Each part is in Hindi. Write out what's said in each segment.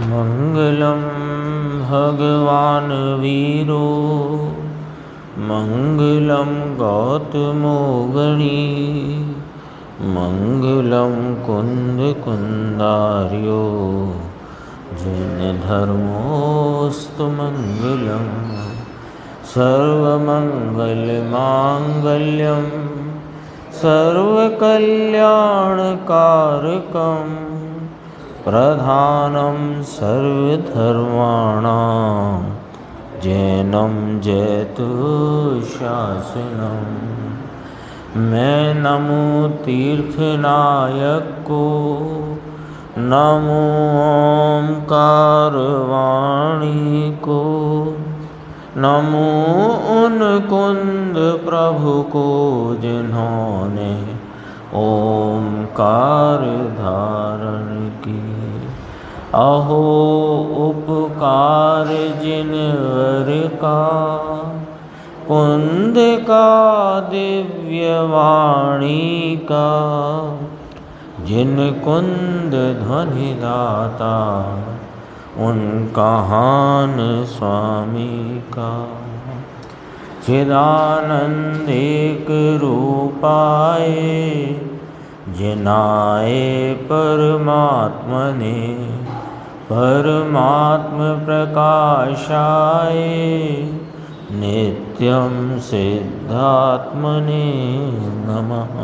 मंगलम भगवान वीरो मंगलम गौतमो गणी मंगलम कुंद कुंदार्यो जैन धर्मोस्तु मंगलम सर्वमंगल मांगल्यम सर्वकल्याणकारकम प्रधानम सर्वधर्माणां जैनम जयतु शासनम। मैं नमो तीर्थनायक को, नमो ओंकार वाणी को, नमो उन कुंद प्रभु को जिन्होंने ओंकार धारण की। अहो उपकार जिनवर का, कुंद का दिव्य वाणी का, जिन कुंद ध्वनि दाता उनका हान स्वामी का। चिदानंद एक रूपाए जिनाए परमात्मने, परमात्म प्रकाशाय नित्यं सिद्धात्मने नमः।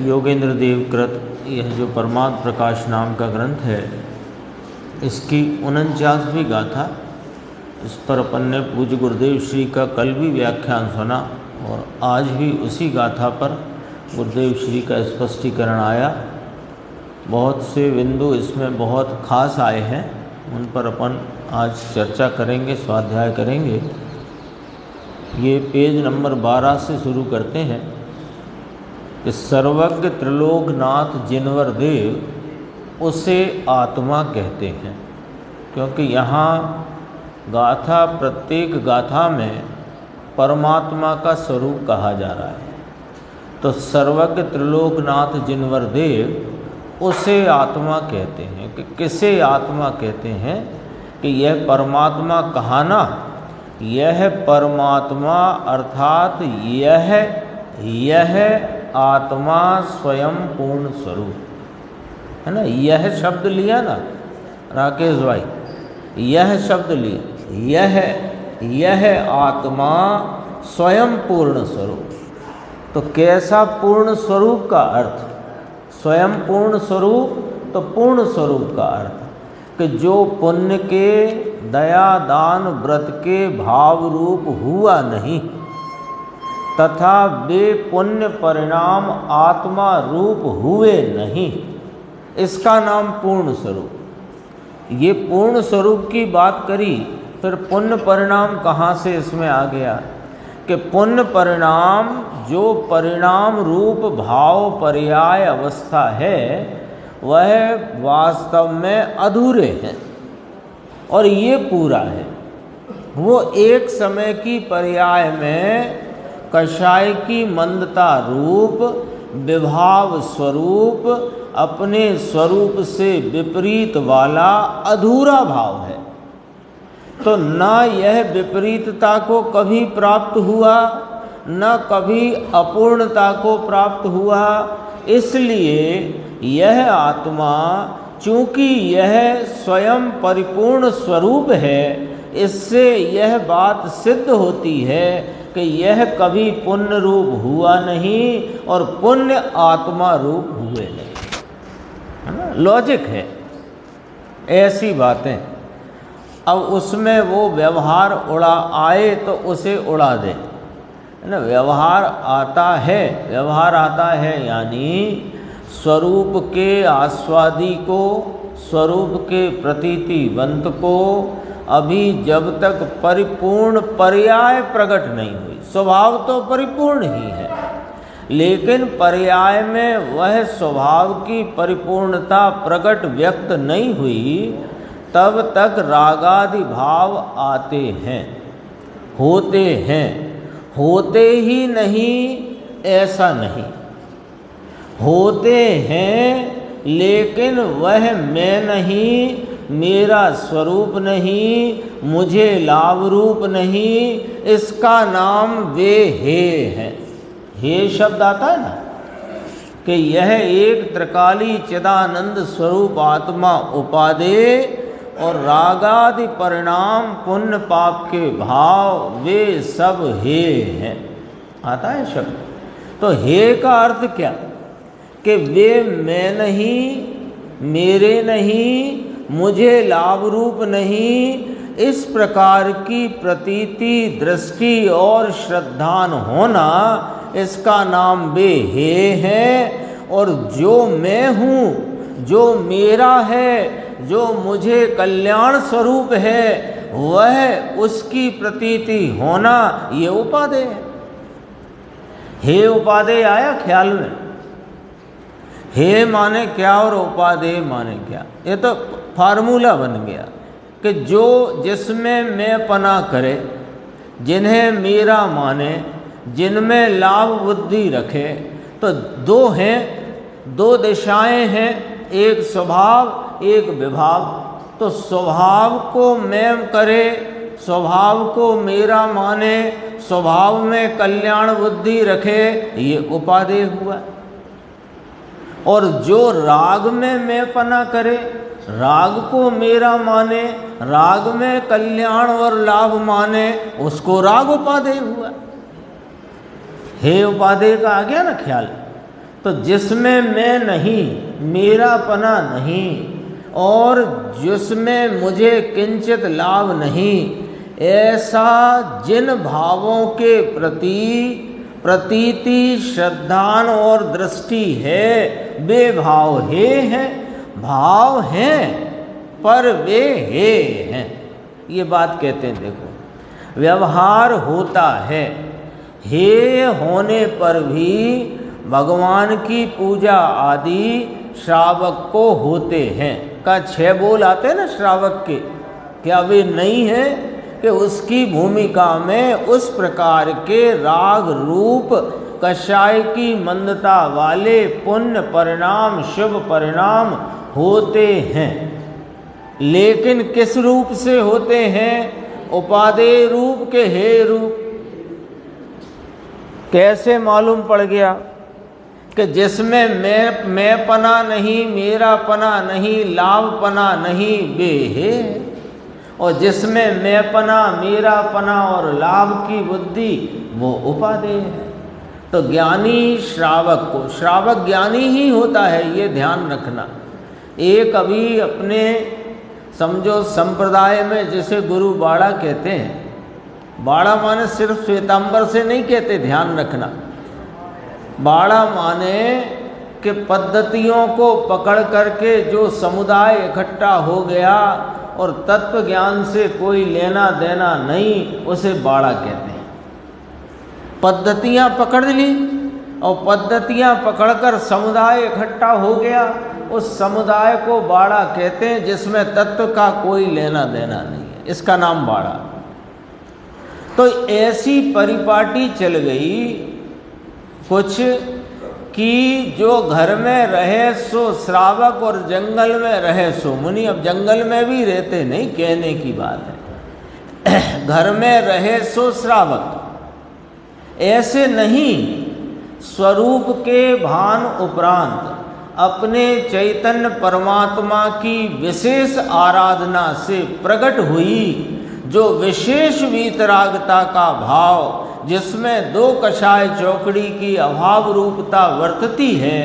योगेंद्र देव कृत यह जो परमात्म प्रकाश नाम का ग्रंथ है, इसकी 49वीं गाथा। इस पर अपन ने पूज्य गुरुदेव श्री का कल भी व्याख्यान सुना और आज भी उसी गाथा पर गुरुदेव श्री का स्पष्टीकरण आया। बहुत से बिंदु इसमें बहुत खास आए हैं, उन पर अपन आज चर्चा करेंगे, स्वाध्याय करेंगे। ये पेज नंबर 12 से शुरू करते हैं कि सर्वज्ञ त्रिलोकनाथ जिनवर देव उसे आत्मा कहते हैं, क्योंकि यहाँ गाथा, प्रत्येक गाथा में परमात्मा का स्वरूप कहा जा रहा है। तो सर्वज्ञ त्रिलोकनाथ जिनवर देव उसे आत्मा कहते हैं। कि किसे आत्मा कहते हैं? कि यह परमात्मा कहा ना, यह परमात्मा अर्थात यह आत्मा स्वयं पूर्ण स्वरूप है ना। यह शब्द लिया ना राकेश भाई, यह शब्द लिया, यह आत्मा स्वयं पूर्ण स्वरूप। तो कैसा पूर्ण स्वरूप का अर्थ? स्वयं पूर्ण स्वरूप, तो पूर्ण स्वरूप का अर्थ कि जो पुण्य के, दया दान व्रत के भाव रूप हुआ नहीं, तथा वे पुण्य परिणाम आत्मा रूप हुए नहीं, इसका नाम पूर्ण स्वरूप। ये पूर्ण स्वरूप की बात करी, फिर पुण्य परिणाम कहाँ से इसमें आ गया? कि पुण्य परिणाम जो परिणाम रूप भाव पर्याय अवस्था है, वह वास्तव में अधूरे हैं और ये पूरा है। वो एक समय की पर्याय में कषाय की मंदता रूप विभाव स्वरूप अपने स्वरूप से विपरीत वाला अधूरा भाव है। तो न यह विपरीतता को कभी प्राप्त हुआ, न कभी अपूर्णता को प्राप्त हुआ। इसलिए यह आत्मा, चूँकि यह स्वयं परिपूर्ण स्वरूप है, इससे यह बात सिद्ध होती है कि यह कभी पुण्य रूप हुआ नहीं और पुण्य आत्मा रूप हुए नहीं, है ना। लॉजिक है, ऐसी बातें। अब उसमें वो व्यवहार उड़ा आए तो उसे उड़ा दे, है ना। व्यवहार आता है यानी स्वरूप के आस्वादी को, स्वरूप के प्रतीतिवंत को अभी जब तक परिपूर्ण पर्याय प्रकट नहीं हुई, स्वभाव तो परिपूर्ण ही है, लेकिन पर्याय में वह स्वभाव की परिपूर्णता प्रकट व्यक्त नहीं हुई, तब तक रागादि भाव आते हैं, होते हैं। होते ही नहीं ऐसा नहीं, होते हैं लेकिन वह मैं नहीं, मेरा स्वरूप नहीं, मुझे लाभ रूप नहीं, इसका नाम वे हे है। हे शब्द आता है ना कि यह एक त्रिकाली चिदानंद स्वरूप आत्मा उपादेय और रागादि परिणाम पुण्य पाप के भाव वे सब हे हैं। आता है शब्द। तो हे का अर्थ क्या कि वे मैं नहीं, मेरे नहीं, मुझे लाभ रूप नहीं, इस प्रकार की प्रतीति, दृष्टि और श्रद्धान होना, इसका नाम वे हे है। और जो मैं हूँ, जो मेरा है, जो मुझे कल्याण स्वरूप है, वह उसकी प्रतीति होना, ये उपादेय है। हे उपादेय आया ख्याल में? हे माने क्या और उपादेय माने क्या? ये तो फार्मूला बन गया कि जो जिसमें मैं पना करे, जिन्हें मेरा माने, जिनमें लाभ बुद्धि रखे। तो दो हैं, दो दिशाएं हैं, एक स्वभाव एक विभाव। तो स्वभाव को मैं करे, स्वभाव को मेरा माने, स्वभाव में कल्याण बुद्धि रखे, ये उपादेय हुआ। और जो राग में मैं पना करे, राग को मेरा माने, राग में कल्याण और लाभ माने, उसको राग उपादेय हुआ। हे उपादेय का आ गया ना ख्याल। तो जिसमें मैं नहीं, मेरा पना नहीं, और जिसमें मुझे किंचित लाभ नहीं, ऐसा जिन भावों के प्रति प्रतीति, श्रद्धान और दृष्टि है, वे भाव हे हैं। भाव हैं पर वे हे हैं, ये बात कहते हैं। देखो, व्यवहार होता है, हे होने पर भी भगवान की पूजा आदि श्रावक को होते हैं। का 6 बोल आते हैं ना श्रावक के, क्या वे नहीं है कि उसकी भूमिका में उस प्रकार के राग रूप कषाय की मंदता वाले पुण्य परिणाम, शुभ परिणाम होते हैं। लेकिन किस रूप से होते हैं? उपादेय रूप के हे रूप। कैसे मालूम पड़ गया कि जिसमें मैं पना नहीं, मेरा पना नहीं, लाभ पना नहीं, वे हे। और जिसमें मैं पना, मेरा पना और लाभ की बुद्धि, वो उपादेय है। तो ज्ञानी श्रावक को, श्रावक ज्ञानी ही होता है, ये ध्यान रखना। एक अभी अपने समझो संप्रदाय में जिसे गुरु बाड़ा कहते हैं, बाड़ा माने सिर्फ श्वेतांबर से नहीं कहते, ध्यान रखना। बाड़ा माने कि पद्धतियों को पकड़ करके जो समुदाय इकट्ठा हो गया और तत्व ज्ञान से कोई लेना देना नहीं, उसे बाड़ा कहते हैं। पद्धतियाँ पकड़ ली और पद्धतियाँ पकड़कर समुदाय इकट्ठा हो गया, उस समुदाय को बाड़ा कहते हैं, जिसमें तत्व का कोई लेना देना नहीं है, इसका नाम बाड़ा। तो ऐसी परिपाटी चल गई कुछ कि जो घर में रहे सो श्रावक और जंगल में रहे सो मुनि। अब जंगल में भी रहते नहीं, कहने की बात है। घर में रहे सो श्रावक, ऐसे नहीं। स्वरूप के भान उपरांत अपने चैतन्य परमात्मा की विशेष आराधना से प्रकट हुई जो विशेष वीतरागता का भाव, जिसमें 2 कषाय चौकड़ी की अभाव रूपता वर्तती है,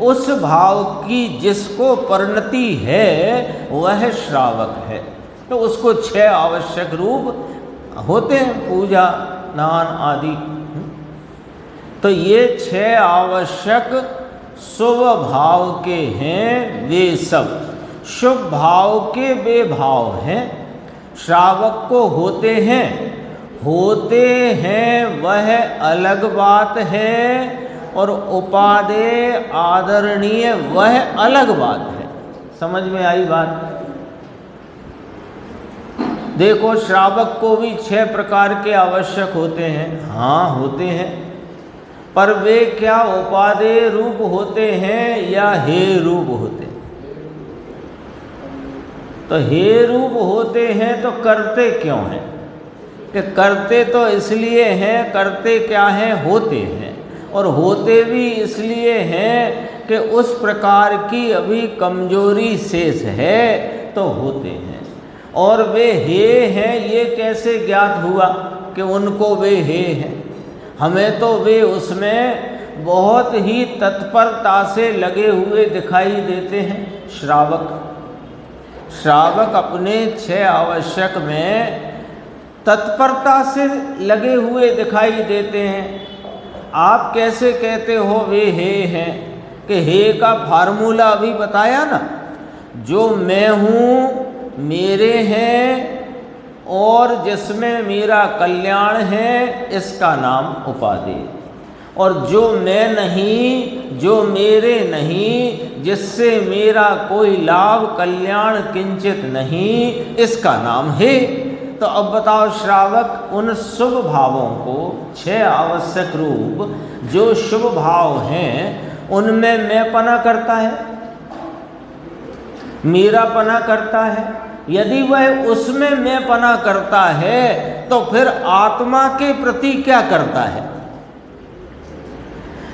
उस भाव की जिसको परिणति है वह श्रावक है। तो उसको 6 आवश्यक रूप होते हैं, पूजा, स्नान आदि। तो ये 6 आवश्यक शुभ भाव के हैं, वे सब शुभ भाव के वे भाव हैं। श्रावक को होते हैं वह अलग बात है, और उपादेय आदरणीय वह अलग बात है। समझ में आई बात? देखो, श्रावक को भी 6 प्रकार के आवश्यक होते हैं। हाँ, होते हैं, पर वे क्या उपादेय रूप होते हैं या हे रूप होते हैं? तो हे रूप होते हैं तो करते क्यों हैं? कि करते तो इसलिए हैं, करते क्या हैं? होते हैं। और होते भी इसलिए हैं कि उस प्रकार की अभी कमजोरी शेष है तो होते हैं। और वे हे हैं ये कैसे ज्ञात हुआ कि उनको वे हे हैं? हमें तो वे उसमें बहुत ही तत्परता से लगे हुए दिखाई देते हैं। श्रावक अपने 6 आवश्यक में तत्परता से लगे हुए दिखाई देते हैं। आप कैसे कहते हो वे हे हैं? कि हे का फार्मूला अभी बताया ना, जो मैं हूँ मेरे हैं और जिसमें मेरा कल्याण है इसका नाम उपाधि, और जो मैं नहीं, जो मेरे नहीं, जिससे मेरा कोई लाभ कल्याण किंचित नहीं, इसका नाम है। तो अब बताओ श्रावक उन शुभ भावों को, 6 आवश्यक रूप जो शुभ भाव हैं उनमें मैं पना करता है, मेरा पना करता है। यदि वह उसमें मैं पना करता है तो फिर आत्मा के प्रति क्या करता है?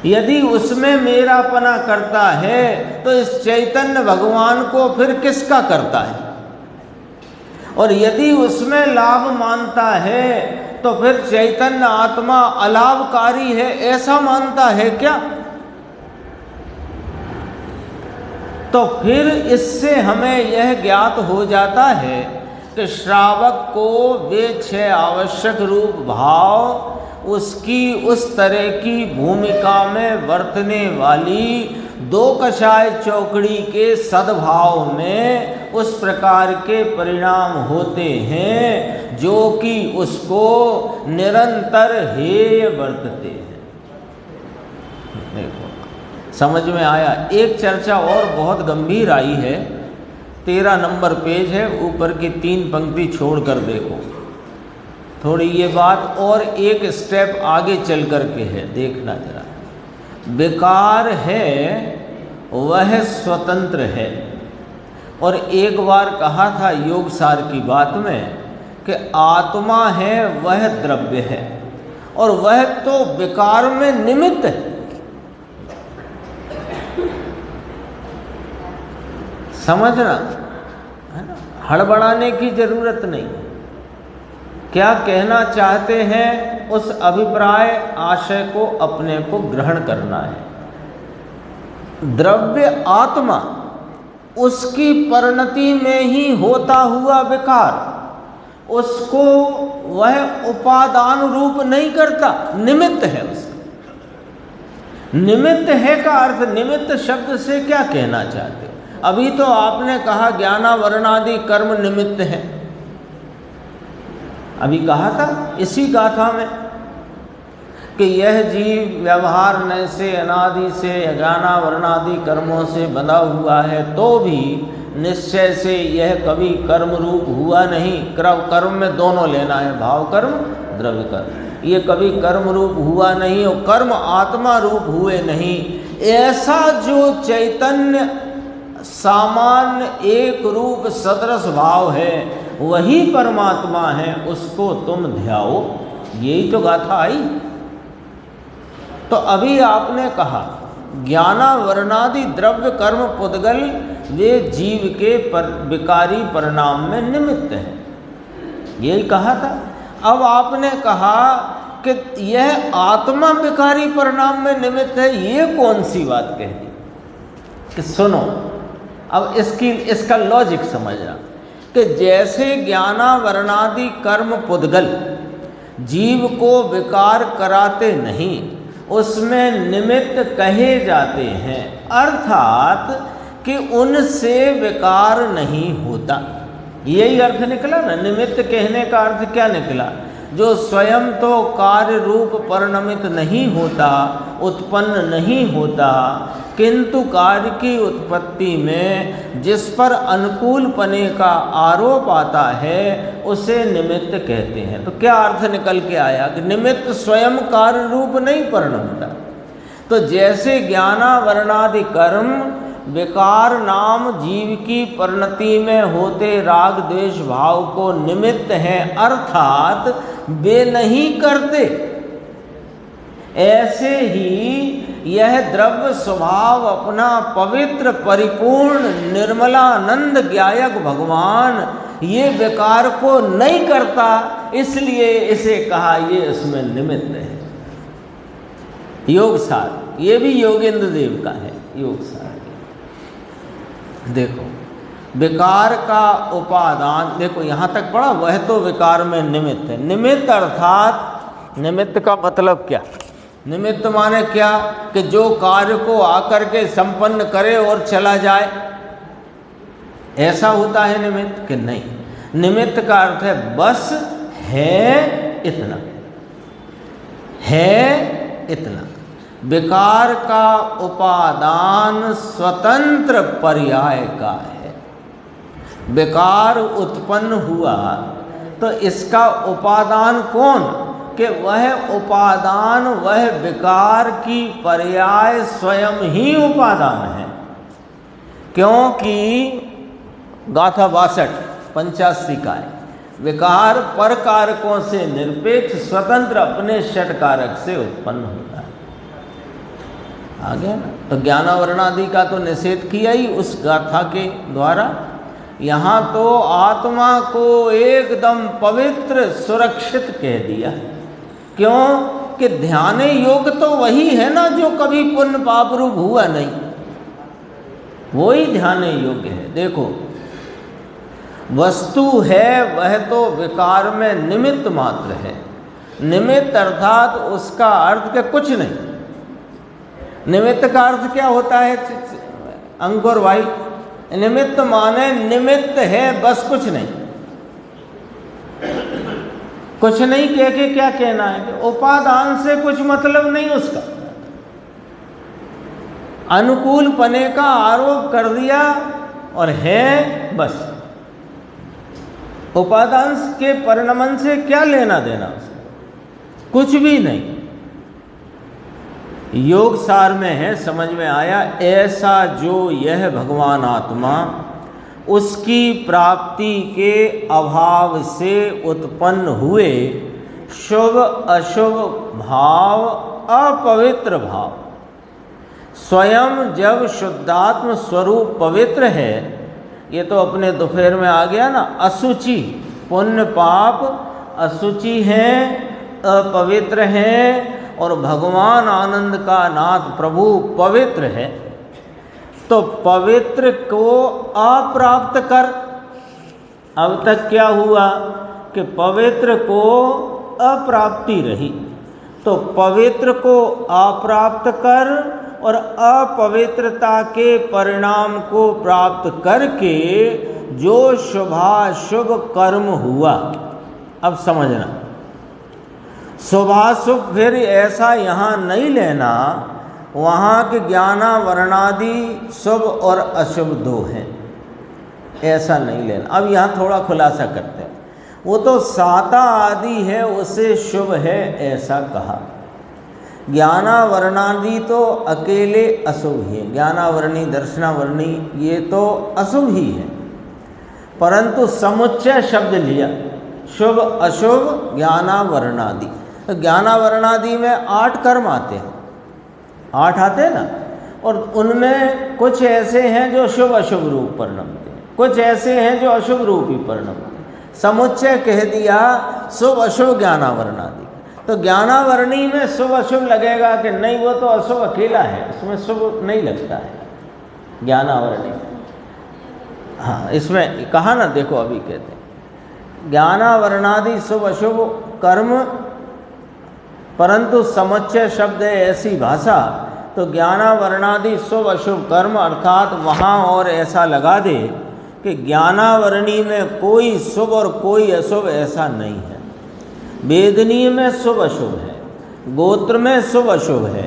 यदि उसमें मेरा पना करता है तो इस चैतन्य भगवान को फिर किसका करता है? और यदि उसमें लाभ मानता है तो फिर चैतन्य आत्मा अलाभकारी है ऐसा मानता है क्या? तो फिर इससे हमें यह ज्ञात हो जाता है कि श्रावक को वे 6 आवश्यक रूप भाव उसकी उस तरह की भूमिका में वर्तने वाली 2 कषाय चौकड़ी के सद्भाव में उस प्रकार के परिणाम होते हैं जो कि उसको निरंतर हेय वर्तते हैं। देखो समझ में आया? एक चर्चा और बहुत गंभीर आई है, 13 नंबर पेज है, ऊपर की 3 पंक्ति छोड़ कर देखो। थोड़ी ये बात और एक स्टेप आगे चल कर के है, देखना जरा। विकार है वह स्वतंत्र है, और एक बार कहा था योग सार की बात में कि आत्मा है वह द्रव्य है और वह तो विकार में निमित्त है। समझना है ना, हड़बड़ाने की जरूरत नहीं। क्या कहना चाहते हैं उस अभिप्राय आशय को अपने को ग्रहण करना है। द्रव्य आत्मा उसकी परिणति में ही होता हुआ विकार, उसको वह उपादान रूप नहीं करता, निमित्त है उसका। निमित्त है का अर्थ, निमित्त शब्द से क्या कहना चाहते? अभी तो आपने कहा ज्ञानावरणादि कर्म निमित्त है, अभी कहा था इसी गाथा में कि यह जीव व्यवहार नय से अनादि से ज्ञानावरणादि कर्मों से बंधा हुआ है, तो भी निश्चय से यह कभी कर्म रूप हुआ नहीं। कर्म में दोनों लेना है, भाव कर्म द्रव्य कर्म। ये कभी कर्म रूप हुआ नहीं और कर्म आत्मा रूप हुए नहीं। ऐसा जो चैतन्य सामान्य एक रूप सदृश भाव है वही परमात्मा है, उसको तुम ध्याओ। यही तो गाथा आई। तो अभी आपने कहा ज्ञानावरणादि द्रव्य कर्म पुद्गल वे जीव के विकारी परिणाम में निमित्त है, यही कहा था। अब आपने कहा कि यह आत्मा विकारी परिणाम में निमित्त है, ये कौन सी बात कह दी? कि सुनो अब इसका लॉजिक समझना कि जैसे ज्ञानावरणादि कर्म पुद्गल जीव को विकार कराते नहीं, उसमें निमित्त कहे जाते हैं, अर्थात कि उनसे विकार नहीं होता। यही अर्थ निकला ना, निमित्त कहने का अर्थ क्या निकला? जो स्वयं तो कार्य रूप परिणमित नहीं होता, उत्पन्न नहीं होता, किंतु कार्य की उत्पत्ति में जिस पर अनुकूल पने का आरोप आता है उसे निमित्त कहते हैं। तो क्या अर्थ निकल के आया कि निमित्त स्वयं कार्य रूप नहीं परिणमता। तो जैसे ज्ञानावरणादि कर्म विकार नाम जीव की परिणति में होते राग द्वेष भाव को निमित्त है, अर्थात वे नहीं करते। ऐसे ही यह द्रव्य स्वभाव अपना पवित्र परिपूर्ण निर्मलानंद ज्ञायक भगवान ये विकार को नहीं करता, इसलिए इसे कहा ये उसमें निमित्त है। योग सार ये भी योगेंद्र देव का है। योग सार देखो, विकार का उपादान, देखो यहाँ तक पढ़ा, वह तो विकार में निमित्त है। निमित्त अर्थात, निमित्त का मतलब क्या? निमित्त माने क्या? कि जो कार्य को आकर के संपन्न करे और चला जाए, ऐसा होता है निमित्त? कि नहीं, निमित्त का अर्थ है बस है इतना, है इतना। विकार का उपादान स्वतंत्र पर्याय का है। विकार उत्पन्न हुआ तो इसका उपादान कौन? कि वह उपादान, वह विकार की पर्याय स्वयं ही उपादान है। क्योंकि गाथा 62 85 का है, विकार पर कारकों से निरपेक्ष स्वतंत्र अपने षट कारक से उत्पन्न होता है। आ गया ना? तो ज्ञानावरणादि का तो निषेध किया ही उस गाथा के द्वारा। यहाँ तो आत्मा को एकदम पवित्र सुरक्षित कह दिया। क्यों? कि ध्यान योग तो वही है ना जो कभी पुण्य पाप रूप हुआ नहीं, वही ध्यान योग्य है। देखो, वस्तु है वह तो विकार में निमित्त मात्र है। निमित्त अर्थात उसका अर्थ के कुछ नहीं। निमित्त का अर्थ क्या होता है अंकुर भाई? निमित्त माने निमित्त है बस, कुछ नहीं। कुछ नहीं कह के क्या कहना है? कि उपादान से कुछ मतलब नहीं उसका। अनुकूल पने का आरोप कर दिया और है बस। उपादान के परिणमन से क्या लेना देना उसका? कुछ भी नहीं। योग सार में है, समझ में आया? ऐसा जो यह भगवान आत्मा उसकी प्राप्ति के अभाव से उत्पन्न हुए शुभ अशुभ भाव, अपवित्र भाव, स्वयं जब शुद्धात्म स्वरूप पवित्र है, ये तो अपने दोपहर में आ गया ना, असुचि, पुण्य पाप असुचि हैं, अपवित्र हैं, और भगवान आनंद का नाथ प्रभु पवित्र है। तो पवित्र को अप्राप्त कर, अब तक क्या हुआ कि पवित्र को अप्राप्ति रही। तो पवित्र को अप्राप्त कर और अपवित्रता के परिणाम को प्राप्त करके जो शुभाशुभ कर्म हुआ, अब समझना, शुभाशुभ फिर ऐसा यहाँ नहीं लेना वहाँ के ज्ञानावरणादि शुभ और अशुभ दो हैं, ऐसा नहीं लेना। अब यहाँ थोड़ा खुलासा करते हैं। वो तो साता आदि है, उसे शुभ है ऐसा कहा। ज्ञानावरणादि तो अकेले अशुभ ही है, ज्ञानावरणी दर्शनावरणी ये तो अशुभ ही है, परंतु समुच्चय शब्द लिया, शुभ अशुभ ज्ञानावरणादि। तो ज्ञानावरणादि में 8 कर्म आते हैं, 8 आते हैं ना, और उनमें कुछ ऐसे हैं जो शुभ अशुभ रूप परिणमते हैं, कुछ ऐसे हैं जो अशुभ रूप ही परिणमते हैं। समुच्चय कह दिया शुभ अशुभ ज्ञानावरणादि। तो ज्ञानावरणी में शुभ अशुभ लगेगा कि नहीं, वो तो अशुभ अकेला है, उसमें शुभ नहीं लगता है ज्ञानावरणी। हाँ, इसमें कहा ना, देखो अभी कहते हैं ज्ञानावरणादि शुभ अशुभ कर्म, परंतु समुच्चय शब्द है ऐसी भाषा, तो ज्ञानावरणादि शुभ अशुभ कर्म अर्थात वहाँ और ऐसा लगा दे कि ज्ञानावरणी में कोई शुभ और कोई अशुभ ऐसा नहीं है। वेदनीय में शुभ अशुभ है, गोत्र में शुभ अशुभ है,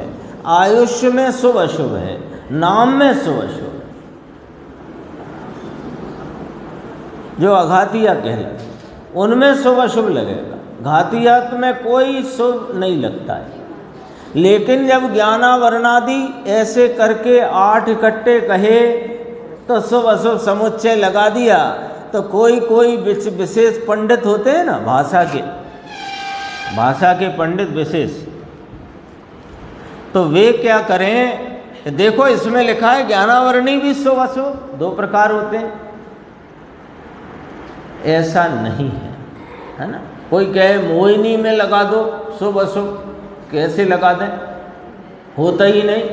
आयुष्य में शुभ अशुभ है, नाम में शुभ अशुभ, जो अघातिया कहलाते उनमें शुभ अशुभ लगेगा। घातियात में कोई शुभ नहीं लगता है। लेकिन जब ज्ञानावरणादि ऐसे करके 8 इकट्ठे कहे तो शुभ अशुभ समुच्चय लगा दिया, तो कोई कोई विशेष पंडित होते हैं ना, भाषा के पंडित विशेष, तो वे क्या करें, देखो इसमें लिखा है ज्ञानावरणी भी शुभ अशुभ 2 प्रकार होते हैं। ऐसा नहीं है ना। कोई कहे मोहिनी में लगा दो शुभ अशुभ, कैसे लगा दें, होता ही नहीं।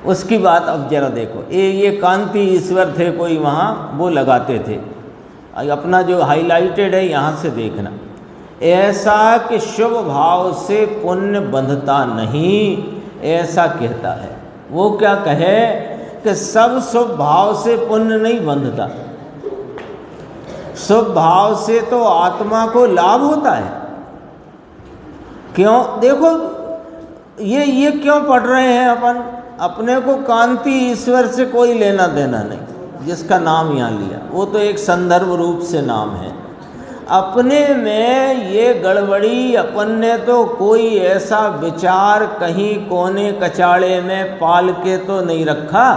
उसकी बात अब जरा देखो, ये कांति ईश्वर थे कोई वहाँ, वो लगाते थे। अपना जो हाईलाइटेड है यहाँ से देखना, ऐसा कि शुभ भाव से पुण्य बंधता नहीं, ऐसा कहता है। वो क्या कहे कि सब शुभ भाव से पुण्य नहीं बंधता, शुभ भाव से तो आत्मा को लाभ होता है। क्यों, देखो ये क्यों पढ़ रहे हैं अपन, अपने को कांति ईश्वर से कोई लेना देना नहीं, जिसका नाम यहाँ लिया वो तो एक संदर्भ रूप से नाम है। अपने में ये गड़बड़ी, अपन ने तो कोई ऐसा विचार कहीं कोने कचाड़े में पाल के तो नहीं रखा,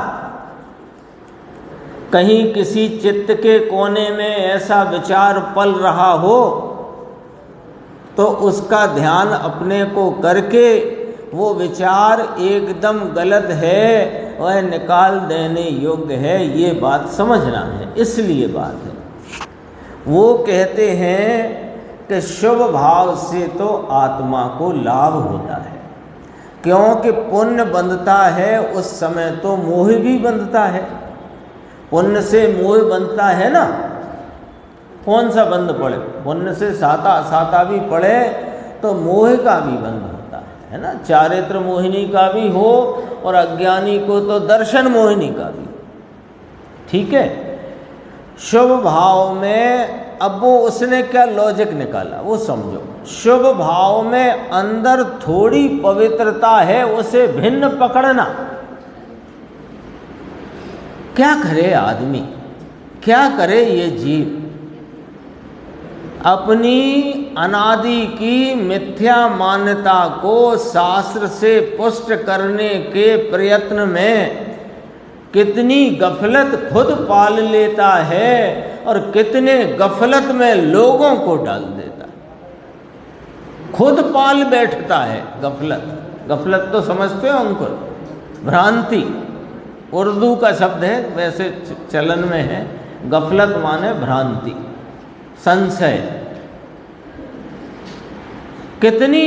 कहीं किसी चित्त के कोने में ऐसा विचार पल रहा हो तो उसका ध्यान अपने को करके वो विचार एकदम गलत है, वह निकाल देने योग्य है, ये बात समझना है। इसलिए बात है, वो कहते हैं कि शुभ भाव से तो आत्मा को लाभ होता है, क्योंकि पुण्य बंधता है उस समय तो मोह भी बंधता है। पुण्य से मोह बंधता है ना, कौन सा बंध पड़े, पुण्य से साता भी पड़े तो मोह का भी बंध होता है ना। चारित्र मोहिनी का भी हो और अज्ञानी को तो दर्शन मोहिनी का भी। ठीक है, शुभ भाव में अब वो उसने क्या लॉजिक निकाला वो समझो। शुभ भाव में अंदर थोड़ी पवित्रता है, उसे भिन्न पकड़ना। क्या करे आदमी, क्या करे ये जीव, अपनी अनादि की मिथ्या मान्यता को शास्त्र से पुष्ट करने के प्रयत्न में कितनी गफलत खुद पाल लेता है और कितने गफलत में लोगों को डाल देता है। खुद पाल बैठता है गफलत तो समझते हो अंकुर, भ्रांति उर्दू का शब्द है, वैसे चलन में है। गफलत माने भ्रांति, संशय। कितनी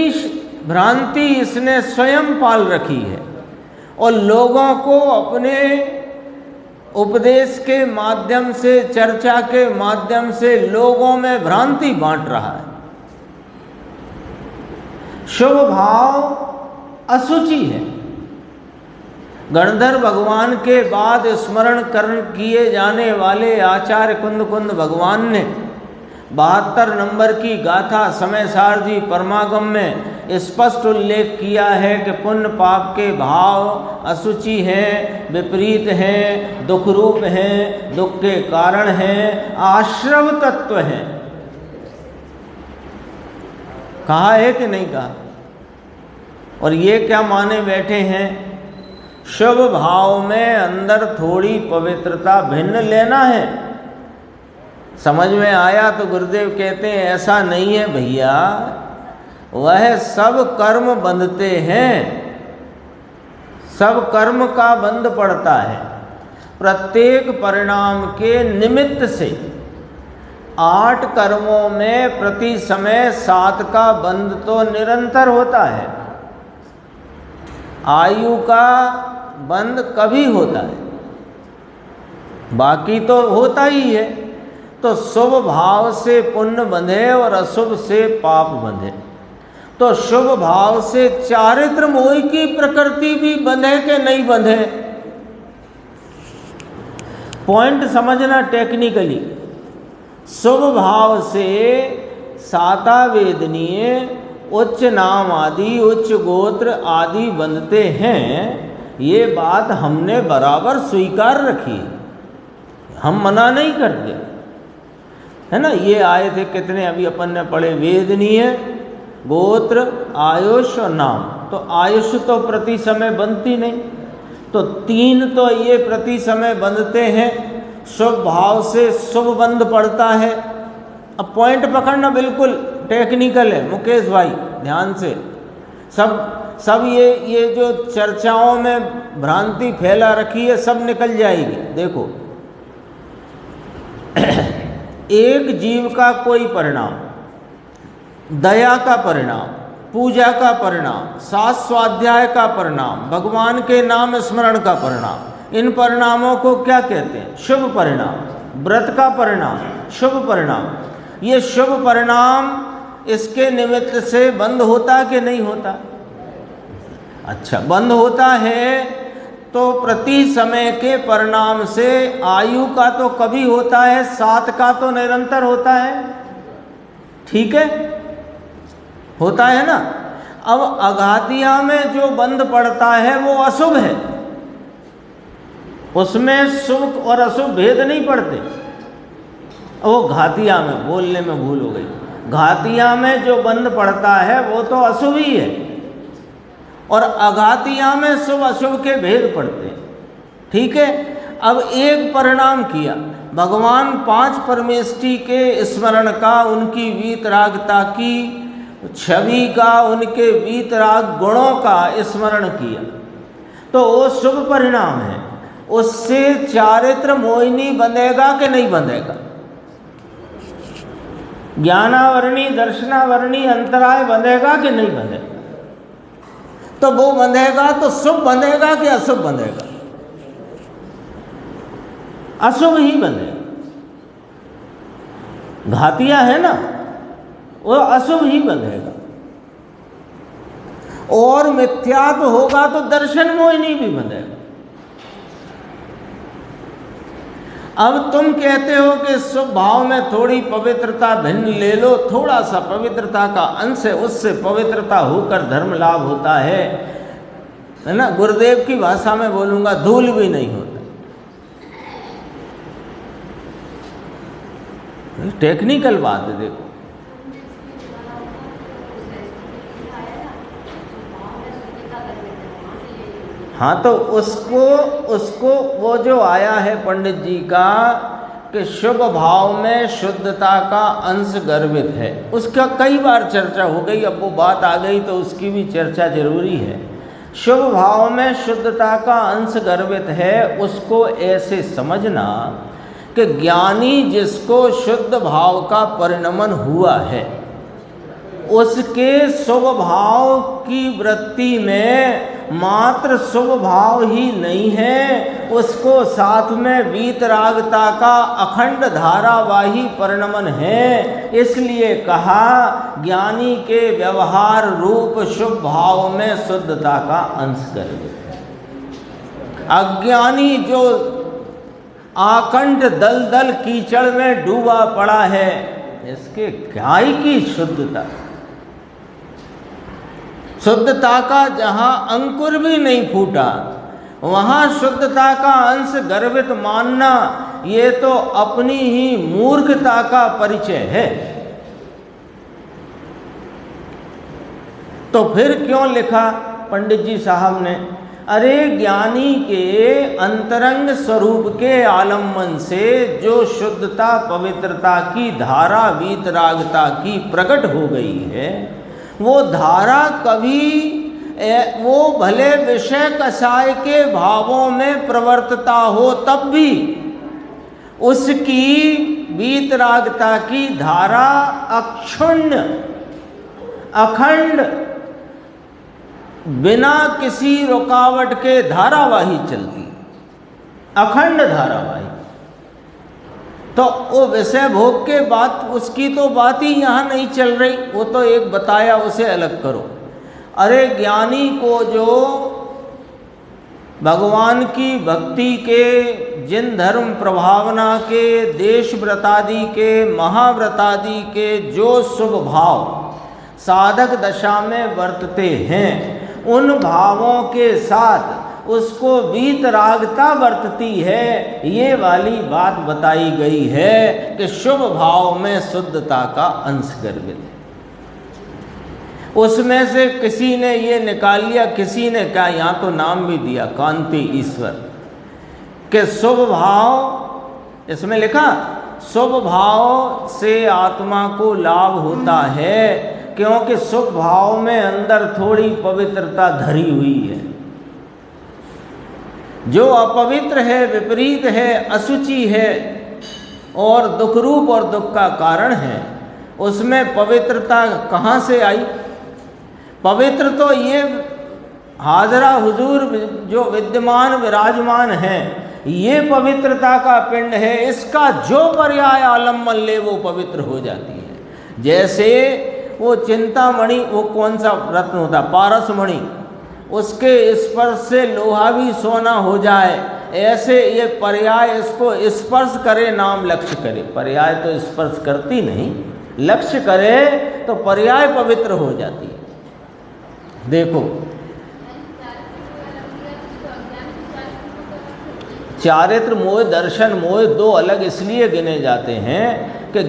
भ्रांति इसने स्वयं पाल रखी है और लोगों को अपने उपदेश के माध्यम से, चर्चा के माध्यम से लोगों में भ्रांति बांट रहा है। शुभ भाव अशुचि है। गणधर भगवान के बाद स्मरण किए जाने वाले आचार्य कुंद भगवान ने 72 नंबर की गाथा समय सारजी परमागम में स्पष्ट उल्लेख किया है कि पुण्य पाप के भाव अशुचि हैं, विपरीत हैं, दुख रूप हैं, दुख के कारण हैं, आश्रव तत्व हैं। कहा है कि नहीं कहा? और ये क्या माने बैठे हैं, शुभ भाव में अंदर थोड़ी पवित्रता भिन्न लेना है। समझ में आया तो गुरुदेव कहते हैं ऐसा नहीं है भैया, वह सब कर्म बंधते हैं, सब कर्म का बंध पड़ता है। प्रत्येक परिणाम के निमित्त से 8 कर्मों में प्रति समय 7 का बंध तो निरंतर होता है। आयु का बंध कभी होता है, बाकी तो होता ही है। तो शुभ भाव से पुण्य बंधे और अशुभ से पाप बंधे। तो शुभ भाव से चारित्र मोह की प्रकृति भी बंधे के नहीं बंधे, पॉइंट समझना टेक्निकली। शुभ भाव से साता वेदनीय, उच्च नाम आदि, उच्च गोत्र आदि बंधते हैं। ये बात हमने बराबर स्वीकार रखी है, हम मना नहीं करते, है ना। ये आए थे कितने अभी अपन ने पढ़े, वेदनीय, गोत्र, आयुष और नाम। तो आयुष तो प्रति समय बनती नहीं, तो 3 तो ये प्रति समय बंधते हैं। शुभ भाव से शुभ बंध पड़ता है। अब पॉइंट पकड़ना बिल्कुल टेक्निकल है मुकेश भाई, ध्यान से। सब ये जो चर्चाओं में भ्रांति फैला रखी है सब निकल जाएगी। देखो, एक जीव का कोई परिणाम, दया का परिणाम, पूजा का परिणाम, शास्त्र स्वाध्याय का परिणाम, भगवान के नाम स्मरण का परिणाम, इन परिणामों को क्या कहते हैं? शुभ परिणाम। व्रत का परिणाम शुभ परिणाम। ये शुभ परिणाम इसके निमित्त से बंद होता कि नहीं होता? अच्छा, बंद होता है। तो प्रति समय के परिणाम से आयु का तो कभी होता है, 7 का तो निरंतर होता है। ठीक है, होता है ना। अब अघातिया में जो बंध पड़ता है वो अशुभ है, उसमें शुभ और अशुभ भेद नहीं पड़ते। वो घातिया में, बोलने में भूल हो गई, घातिया में जो बंध पड़ता है वो तो अशुभ ही है, और अघातिया में शुभ अशुभ के भेद पड़ते हैं। ठीक है। अब एक परिणाम किया, भगवान 5 परमेष्टि के स्मरण का, उनकी वीतरागता की छवि का, उनके वीतराग गुणों का स्मरण किया, तो वो शुभ परिणाम है। उससे चारित्र मोहिनी बंधेगा कि नहीं बंधेगा? ज्ञानावरणी दर्शनावरणी अंतराय बंधेगा कि नहीं बंधेगा? तो वो बंधेगा तो शुभ बंधेगा कि अशुभ बंधेगा? अशुभ ही बंधेगा। घातिया है ना, वो अशुभ ही बंधेगा। और मिथ्यात्व होगा तो दर्शन मोहिनी भी बंधेगा। अब तुम कहते हो कि शुभ भाव में थोड़ी पवित्रता भिन्न ले लो, थोड़ा सा पवित्रता का अंश है, उससे पवित्रता होकर धर्म लाभ होता है ना। गुरुदेव की भाषा में बोलूंगा, धूल भी नहीं होता। टेक्निकल बात है। देखो, हाँ, तो उसको वो जो आया है पंडित जी का कि शुभ भाव में शुद्धता का अंश गर्भित है, उसका कई बार चर्चा हो गई। अब वो बात आ गई तो उसकी भी चर्चा जरूरी है। शुभ भाव में शुद्धता का अंश गर्भित है, उसको ऐसे समझना कि ज्ञानी जिसको शुद्ध भाव का परिणमन हुआ है, उसके शुभ भाव की वृत्ति में मात्र शुभ भाव ही नहीं है, उसको साथ में वीतरागता का अखंड धारावाही परिणमन है। इसलिए कहा ज्ञानी के व्यवहार रूप शुभ भाव में शुद्धता का अंश गर्भित है। अज्ञानी जो आकंठ दलदल कीचड़ में डूबा पड़ा है, इसके क्या ही की शुद्धता, शुद्धता का जहाँ अंकुर भी नहीं फूटा वहाँ शुद्धता का अंश गर्भित मानना, ये तो अपनी ही मूर्खता का परिचय है। तो फिर क्यों लिखा पंडित जी साहब ने? अरे ज्ञानी के अंतरंग स्वरूप के आलम्बन से जो शुद्धता पवित्रता की धारा वीतरागता की प्रकट हो गई है, वो धारा कभी वो भले विषय कषाय के भावों में प्रवर्तता हो तब भी उसकी वीतरागता की धारा अक्षुण्ण अखंड बिना किसी रुकावट के धारावाही चलती, अखंड धारावाही। तो वो विषय भोग के बात, उसकी तो बात ही यहाँ नहीं चल रही, वो तो एक बताया, उसे अलग करो। अरे ज्ञानी को जो भगवान की भक्ति के, जिन धर्म प्रभावना के, देश व्रतादि के, महाव्रतादि के जो शुभ भाव साधक दशा में वर्तते हैं, उन भावों के साथ उसको वीतरागता वर्तती है। ये वाली बात बताई गई है कि शुभ भाव में शुद्धता का अंश गर्भित है। उसमें से किसी ने ये निकाल लिया, किसी ने क्या, यहाँ तो नाम भी दिया कांति ईश्वर, कि शुभ भाव, इसमें लिखा शुभ भाव से आत्मा को लाभ होता है, क्योंकि शुभ भाव में अंदर थोड़ी पवित्रता धरी हुई है। जो अपवित्र है, विपरीत है, अशुचि है और दुख रूप और दुख का कारण है, उसमें पवित्रता कहाँ से आई? पवित्र तो ये हाजरा हुजूर जो विद्यमान विराजमान है, ये पवित्रता का पिंड है। इसका जो पर्याय आलम्बन ले वो पवित्र हो जाती है। जैसे वो चिंतामणि, वो कौन सा रत्न होता है, पारसमणि, उसके स्पर्श से लोहा भी सोना हो जाए, ऐसे ये पर्याय इसको स्पर्श करे, नाम लक्ष्य करे। पर्याय तो स्पर्श करती नहीं, लक्ष्य करे तो पर्याय पवित्र हो जाती है। देखो चारित्र मोह, दर्शन मोह दो अलग इसलिए गिने जाते हैं कि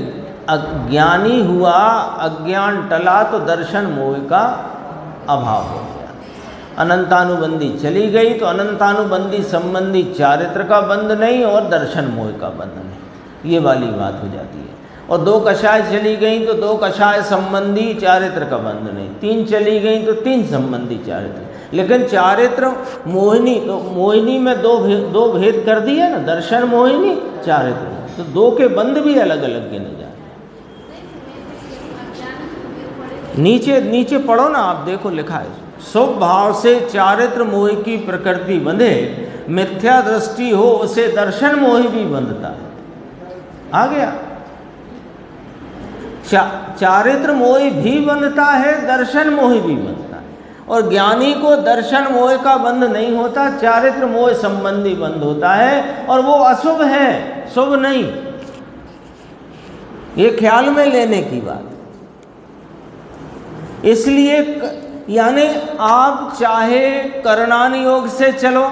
अज्ञानी हुआ, अज्ञान टला तो दर्शन मोह का अभाव हो गया। अनंतानुबंधी चली गई तो अनंतानुबंधी संबंधी चारित्र का बंध नहीं और दर्शन मोह का बंध नहीं, ये वाली बात हो जाती है। और दो कषाय चली गई तो दो कषाय संबंधी चारित्र का बंध नहीं, तीन चली गई तो तीन संबंधी चारित्र। लेकिन चारित्र मोहिनी, तो मोहिनी में दो भेद कर दिए ना, दर्शन मोहिनी, चारित्र, तो दो के बंध भी अलग अलग गिने जाते हैं। नीचे नीचे पढ़ो ना आप, देखो लिखा है, शुभ भाव से चारित्र मोह की प्रकृति बंधे, मिथ्या दृष्टि हो उसे दर्शन मोह भी बंधता है। आ गया, चारित्र मोह भी बंधता है, दर्शन मोह भी बंधता है। और ज्ञानी को दर्शन मोह का बंध नहीं होता, चारित्र मोह संबंधी बंध होता है, और वो अशुभ है, शुभ नहीं। ये ख्याल में लेने की बात। इसलिए यानी आप चाहे करणान योग से चलो,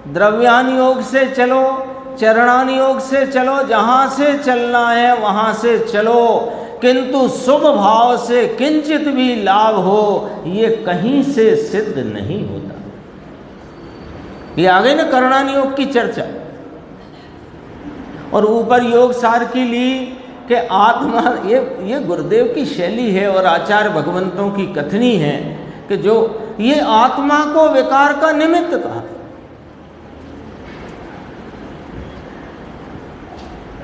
द्रव्यान योग से चलो, चरणान योग से चलो, जहां से चलना है वहां से चलो, किंतु शुभ भाव से किंचित भी लाभ हो ये कहीं से सिद्ध नहीं होता। ये आ गई ना करणान योग की चर्चा। और ऊपर योग सार की ली कि आत्मा, ये गुरुदेव की शैली है और आचार्य भगवंतों की कथनी है कि जो ये आत्मा को विकार का निमित्त कहा।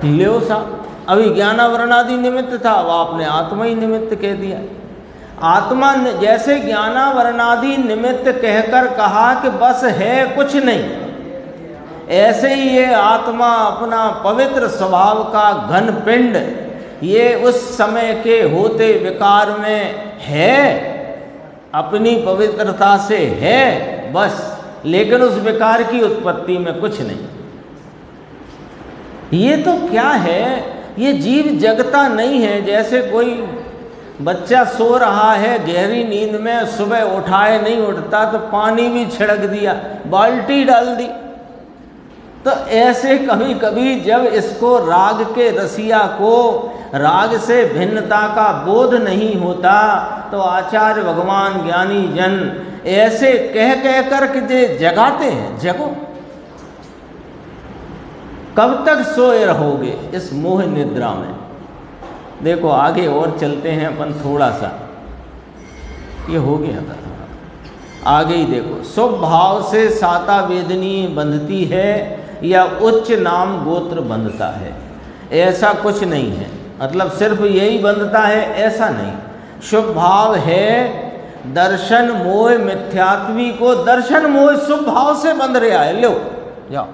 लियो साहब, अभी ज्ञानावरणादि निमित्त था, अब आपने आत्मा ही निमित्त कह दिया। आत्मा जैसे ज्ञानावरणादि निमित्त कहकर कहा कि बस है कुछ नहीं, ऐसे ही ये आत्मा अपना पवित्र स्वभाव का घन पिंड, ये उस समय के होते विकार में है, अपनी पवित्रता से है बस, लेकिन उस विकार की उत्पत्ति में कुछ नहीं। ये तो क्या है, ये जीव जगता नहीं है। जैसे कोई बच्चा सो रहा है गहरी नींद में, सुबह उठाए नहीं उठता तो पानी भी छिड़क दिया, बाल्टी डाल दी। तो ऐसे कभी कभी जब इसको राग के रसिया को राग से भिन्नता का बोध नहीं होता तो आचार्य भगवान ज्ञानी जन ऐसे कह कह कर के जगाते हैं, जगो। कब तक सोए रहोगे इस मोह निद्रा में? देखो आगे और चलते हैं अपन थोड़ा सा, ये हो गया था, आगे ही देखो। शुभ भाव से साता वेदनी बंधती है या उच्च नाम गोत्र बंधता है, ऐसा कुछ नहीं है। मतलब सिर्फ यही बंधता है ऐसा नहीं। शुभ भाव है दर्शन मोह, मिथ्यात्वी को दर्शन मोह शुभ भाव से बंध रहा है। लो जाओ,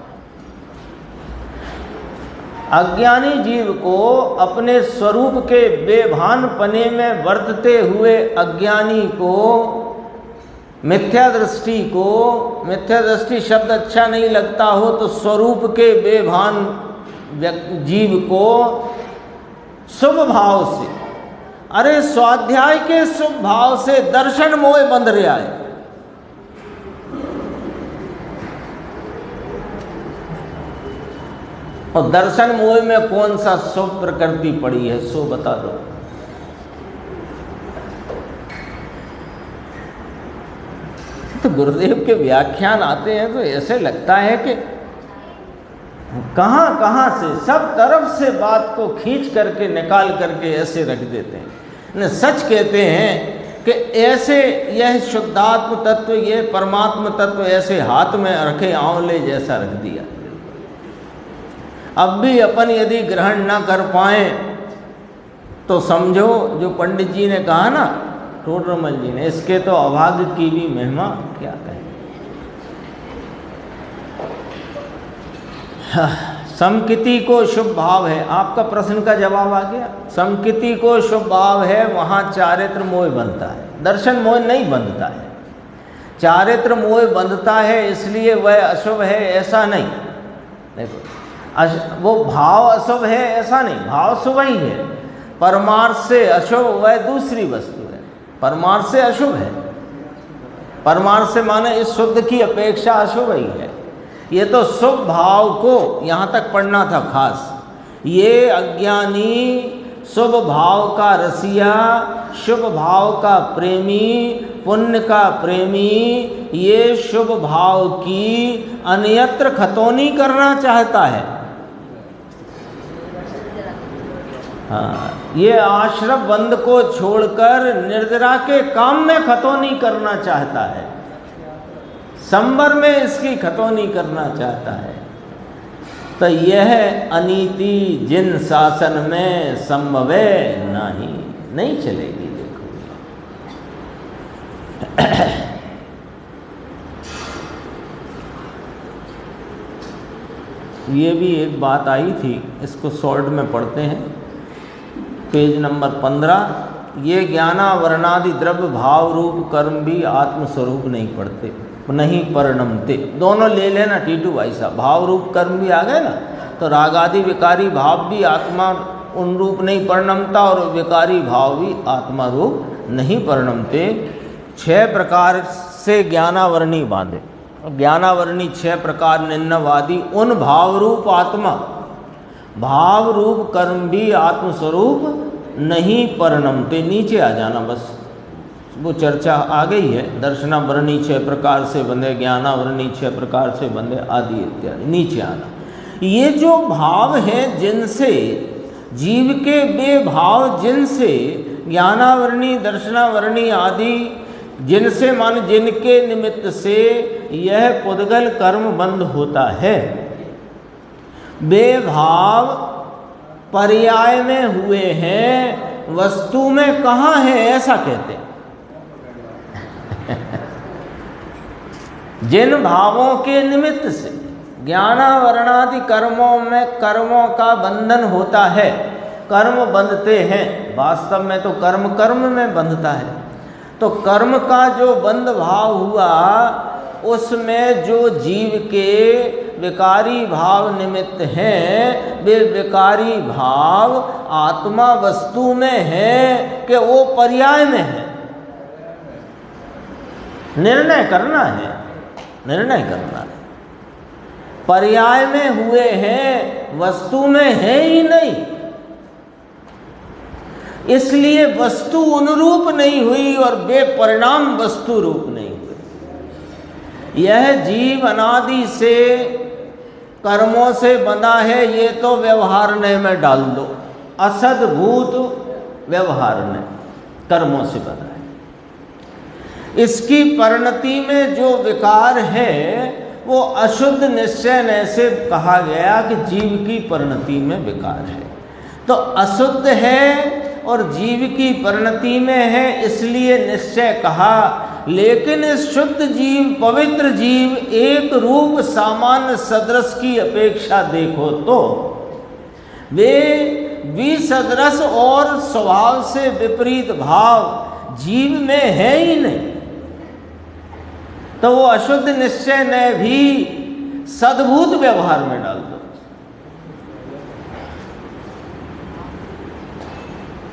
अज्ञानी जीव को अपने स्वरूप के बेभान पने में वर्तते हुए अज्ञानी को मिथ्या दृष्टि को, मिथ्या दृष्टि शब्द अच्छा नहीं लगता हो तो स्वरूप के बेभान जीव को शुभ भाव से, अरे स्वाध्याय के शुभ भाव से दर्शन मोह बंध रहा है। और दर्शन मोह में कौन सा शुभ प्रकृति पड़ी है सो बता दो। तो गुरुदेव के व्याख्यान आते हैं तो ऐसे लगता है कि कहाँ कहाँ से सब तरफ से बात को खींच करके निकाल करके ऐसे रख देते हैं। न सच कहते हैं कि ऐसे यह शुद्धात्म तत्व, ये परमात्म तत्व ऐसे हाथ में रखे आंवले जैसा रख दिया। अब भी अपन यदि ग्रहण न कर पाए तो समझो जो पंडित जी ने कहा ना, टोडरमल जी ने, इसके तो अभाग्य की भी महिमा क्या कहें। समकिति को शुभ भाव है, आपका प्रश्न का जवाब आ गया। समकिति को शुभ भाव है, वहाँ चारित्र मोह बनता है, दर्शन मोह नहीं बनता है। चारित्र मोह बनता है इसलिए वह अशुभ है ऐसा नहीं। देखो वो भाव अशुभ है ऐसा नहीं, भाव शुभ ही है। परमार्थ से अशुभ वह दूसरी वस्तु है, परमार्थ से अशुभ है। परमार्थ से माने इस शुद्ध की अपेक्षा अशुभ ही है। ये तो शुभ भाव को यहाँ तक पढ़ना था खास। ये अज्ञानी शुभ भाव का रसिया, शुभ भाव का प्रेमी, पुण्य का प्रेमी, ये शुभ भाव की अन्यत्र खतौनी करना चाहता है। हाँ, ये आश्रम बंद को छोड़कर निर्जरा के काम में खतौनी करना चाहता है, संबर में इसकी खतौनी करना चाहता है। तो यह अनीति जिन शासन में संभवे नहीं चलेगी। देखो ये भी एक बात आई थी, इसको शॉर्ट में पढ़ते हैं, पेज नंबर 15। ये ज्ञानावरणादि द्रव्य भाव रूप कर्म भी आत्मस्वरूप नहीं परिणमते। दोनों ले लेना टीटू भाई साहब, भाव रूप कर्म भी आ गए ना, तो रागादि विकारी भाव भी आत्मा उन रूप नहीं परिणमता और विकारी भाव भी आत्मा रूप नहीं परिणमते। 6 प्रकार से ज्ञानावरणी बांधे, ज्ञानावरणी 6 प्रकार निन्नवादी उन भाव रूप आत्मा, भाव रूप कर्म भी आत्मस्वरूप नहीं परिणमते। नीचे आ जाना बस, वो चर्चा आ गई है। दर्शनावरणी 6 प्रकार से बंधे, ज्ञानावरणी 6 प्रकार से बंधे आदि इत्यादि। नीचे आना, ये जो भाव हैं जिनसे जीव के बेभाव, जिनसे ज्ञानावरणी दर्शनावरणी आदि, जिनसे मान जिनके निमित्त से यह पुद्गल कर्म बंद होता है, बेभाव पर्याय में हुए हैं, वस्तु में कहाँ है ऐसा कहते हैं। जिन भावों के निमित्त से ज्ञानावरणादि कर्मों में कर्मों का बंधन होता है, कर्म बंधते हैं, वास्तव में तो कर्म में बंधता है। तो कर्म का जो बंध भाव हुआ, उसमें जो जीव के विकारी भाव निमित्त हैं, वे विकारी भाव आत्मा वस्तु में है कि वो पर्याय में है। निर्णय करना है, निर्णय करना है। पर्याय में हुए हैं, वस्तु में है ही नहीं, इसलिए वस्तु अनुरूप नहीं हुई और बेपरिणाम वस्तु रूप नहीं हुई। यह जीव अनादि से कर्मों से बंधा है, ये तो व्यवहारण्य में डाल दो, असद्भूत व्यवहारण्य कर्मों से बंधा है। इसकी परिणति में जो विकार है वो अशुद्ध निश्चय से कहा गया कि जीव की परिणति में विकार है। तो अशुद्ध है और जीव की परिणति में है, इसलिए निश्चय कहा। लेकिन इस शुद्ध जीव, पवित्र जीव, एक रूप सामान्य सदृश की अपेक्षा देखो तो वे विसदृश और स्वभाव से विपरीत भाव जीव में है ही नहीं। तो वो अशुद्ध निश्चय ने भी सद्भूत व्यवहार में डाल दो।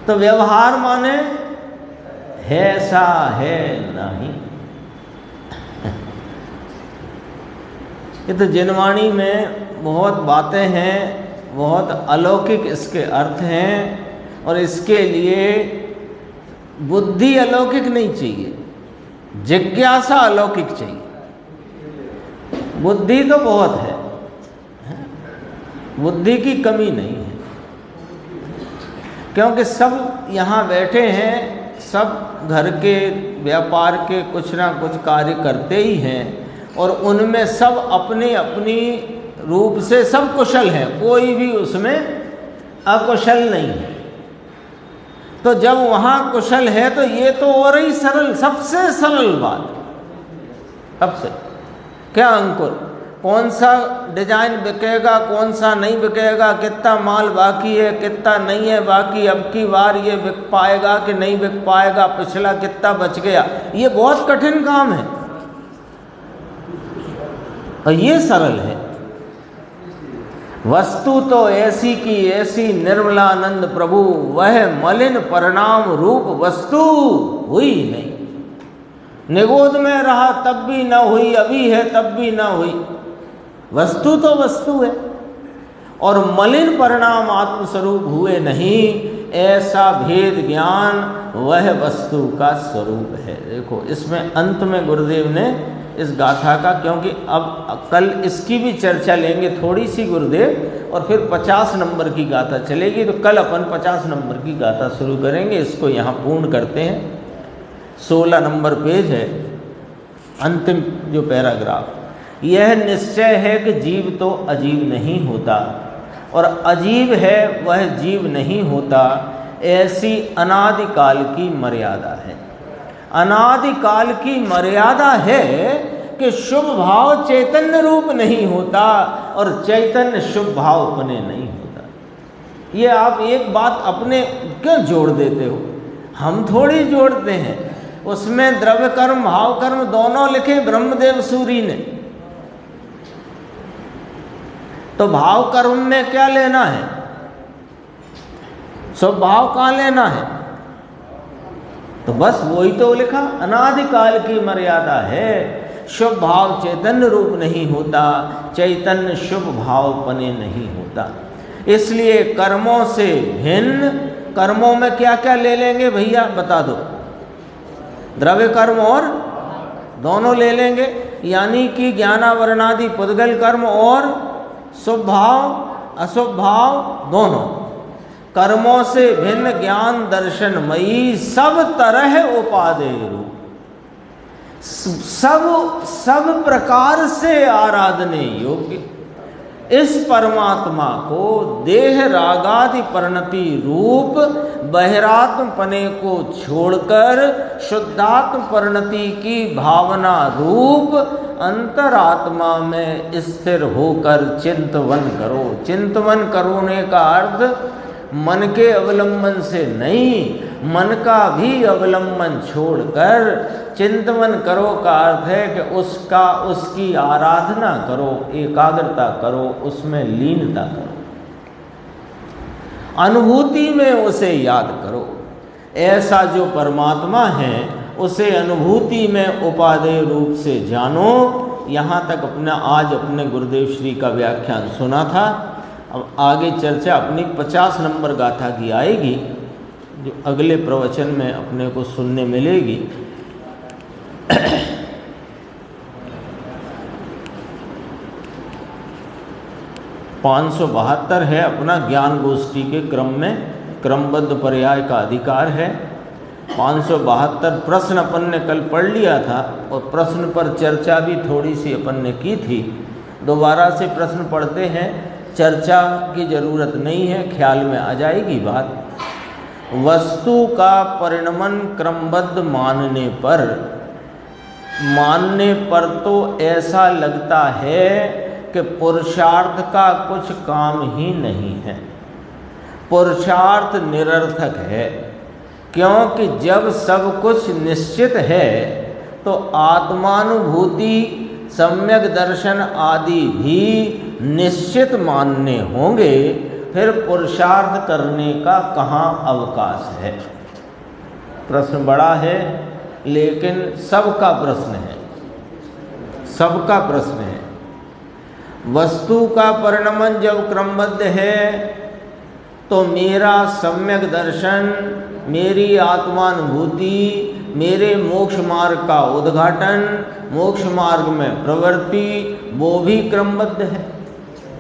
तो व्यवहार माने है ऐसा है नहीं। ये तो जिनवाणी में बहुत बातें हैं, बहुत अलौकिक इसके अर्थ हैं, और इसके लिए बुद्धि अलौकिक नहीं चाहिए, जिज्ञासा अलौकिक चाहिए। बुद्धि तो बहुत है, बुद्धि की कमी नहीं है, क्योंकि सब यहाँ बैठे हैं, सब घर के व्यापार के कुछ ना कुछ कार्य करते ही हैं, और उनमें सब अपनी अपनी रूप से सब कुशल हैं, कोई भी उसमें अकुशल नहीं है। तो जब वहाँ कुशल है तो ये तो और ही सरल, सबसे सरल बात। सबसे क्या अंकुर, कौन सा डिजाइन बिकेगा, कौन सा नहीं बिकेगा, कितना माल बाकी है, कितना नहीं है बाकी, अब की बार ये बिक पाएगा कि नहीं बिक पाएगा, पिछला कितना बच गया, ये बहुत कठिन काम है और ये सरल है। वस्तु तो ऐसी की ऐसी निर्मलानंद प्रभु, वह मलिन परिणाम रूप वस्तु हुई नहीं। निगोद में रहा तब भी न हुई, अभी है तब भी न हुई। वस्तु तो वस्तु है, और मलिन परिणाम आत्मस्वरूप हुए नहीं, ऐसा भेद ज्ञान वह वस्तु का स्वरूप है। देखो इसमें अंत में गुरुदेव ने इस गाथा का, क्योंकि अब कल इसकी भी चर्चा लेंगे थोड़ी सी गुरुदेव, और फिर 50 नंबर की गाथा चलेगी, तो कल अपन 50 नंबर की गाथा शुरू करेंगे। इसको यहाँ पूर्ण करते हैं। 16 नंबर पेज है, अंतिम जो पैराग्राफ। यह निश्चय है कि जीव तो अजीब नहीं होता, और अजीब है वह जीव नहीं होता, ऐसी अनादिकाल की मर्यादा है। अनादिकाल की मर्यादा है कि शुभ भाव चैतन्य रूप नहीं होता, और चैतन्य शुभ भाव अपने नहीं होता। ये आप एक बात अपने क्यों जोड़ देते हो? हम थोड़ी जोड़ते हैं। उसमें द्रव्य कर्म भाव कर्म दोनों लिखे ब्रह्मदेव सूरी ने, तो भाव कर्म में क्या लेना है? स्वभाव कहाँ लेना है? तो बस वही तो लिखा, अनादिकाल की मर्यादा है। शुभ भाव चैतन्य रूप नहीं होता, चैतन्य शुभ भाव पने नहीं होता। इसलिए कर्मों से भिन्न, कर्मों में क्या क्या ले लेंगे भैया बता दो? द्रव्य कर्म और दोनों ले लेंगे, यानी कि ज्ञानावरणादि पुद्गल कर्म और शुभ भाव अशुभ भाव दोनों। कर्मों से भिन्न ज्ञान दर्शनमयी सब तरह उपादेय रूप, सब प्रकार से आराधने योग्य इस परमात्मा को देह रागादि परिणति रूप बहिरात्म पने को छोड़कर शुद्धात्म परिणति की भावना रूप अंतरात्मा में स्थिर होकर चिंतवन करो। चिंतवन करोने का अर्थ मन के अवलंबन से नहीं, मन का भी अवलंबन छोड़कर चिंतन करो का अर्थ है कि उसकी आराधना करो, एकाग्रता करो, उसमें लीनता करो, अनुभूति में उसे याद करो। ऐसा जो परमात्मा है उसे अनुभूति में उपादेय रूप से जानो। यहाँ तक आज अपने गुरुदेव श्री का व्याख्यान सुना था। अब आगे चर्चा अपनी 50 नंबर गाथा की आएगी, जो अगले प्रवचन में अपने को सुनने मिलेगी। 572 है अपना ज्ञान गोष्ठी के क्रम में क्रमबद्ध पर्याय का अधिकार है। 572 प्रश्न अपन ने कल पढ़ लिया था, और प्रश्न पर चर्चा भी थोड़ी सी अपन ने की थी। दोबारा से प्रश्न पढ़ते हैं, चर्चा की ज़रूरत नहीं है, ख्याल में आ जाएगी बात। वस्तु का परिणमन क्रमबद्ध मानने पर तो ऐसा लगता है कि पुरुषार्थ का कुछ काम ही नहीं है, पुरुषार्थ निरर्थक है। क्योंकि जब सब कुछ निश्चित है तो आत्मानुभूति सम्यक दर्शन आदि भी निश्चित मानने होंगे, फिर पुरुषार्थ करने का कहाँ अवकाश है। प्रश्न बड़ा है, लेकिन सबका प्रश्न है, सबका प्रश्न है। वस्तु का परिणमन जब क्रमबद्ध है तो मेरा सम्यक दर्शन, मेरी आत्मानुभूति, मेरे मोक्ष मार्ग का उद्घाटन, मोक्ष मार्ग में प्रवृत्ति, वो भी क्रमबद्ध है,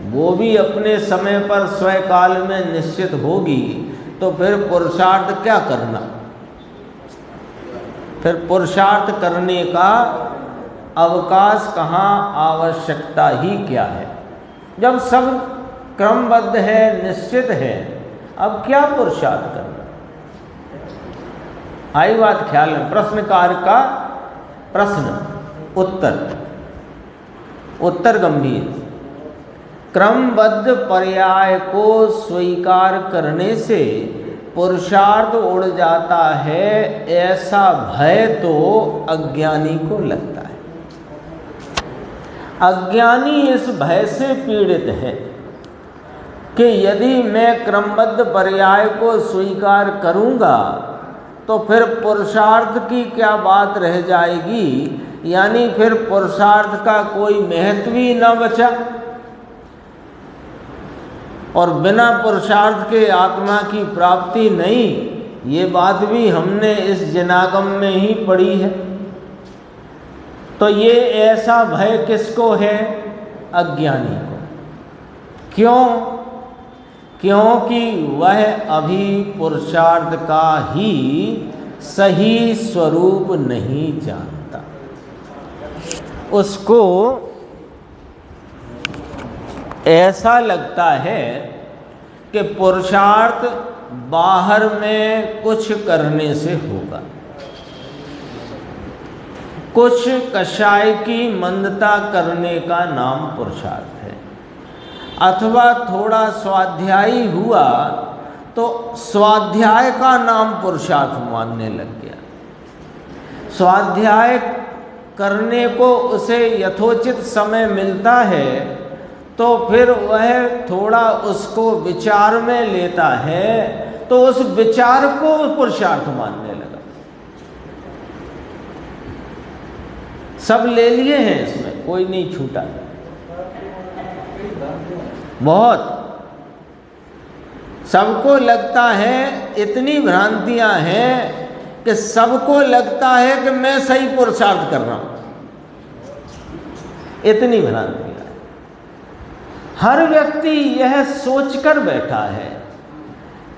वो भी अपने समय पर स्वकाल में निश्चित होगी। तो फिर पुरुषार्थ क्या करना? फिर पुरुषार्थ करने का अवकाश कहाँ, आवश्यकता ही क्या है? जब सब क्रमबद्ध है, निश्चित है, अब क्या पुरुषार्थ करना? आई बात ख्याल में? प्रश्नकार का प्रश्न, उत्तर गंभीर। क्रमबद्ध पर्याय को स्वीकार करने से पुरुषार्थ उड़ जाता है, ऐसा भय तो अज्ञानी को लगता है। अज्ञानी इस भय से पीड़ित है कि यदि मैं क्रमबद्ध पर्याय को स्वीकार करूंगा तो फिर पुरुषार्थ की क्या बात रह जाएगी, यानी फिर पुरुषार्थ का कोई महत्व ही न बचा। और बिना पुरुषार्थ के आत्मा की प्राप्ति नहीं, ये बात भी हमने इस जनागम में ही पढ़ी है। तो ये ऐसा भय किसको है? अज्ञानी को। क्यों? क्योंकि वह अभी पुरुषार्थ का ही सही स्वरूप नहीं जानता। उसको ऐसा लगता है कि पुरुषार्थ बाहर में कुछ करने से होगा, कुछ कषाय की मंदता करने का नाम पुरुषार्थ है, अथवा थोड़ा स्वाध्यायी हुआ तो स्वाध्याय का नाम पुरुषार्थ मानने लग गया। स्वाध्याय करने को उसे यथोचित समय मिलता है तो फिर वह थोड़ा उसको विचार में लेता है, तो उस विचार को पुरुषार्थ मानने लगा। सब ले लिए हैं, इसमें कोई नहीं छूटा। बहुत सबको लगता है, इतनी भ्रांतियां हैं कि सबको लगता है कि मैं सही पुरुषार्थ कर रहा हूं। इतनी भ्रांतियां, हर व्यक्ति यह सोचकर बैठा है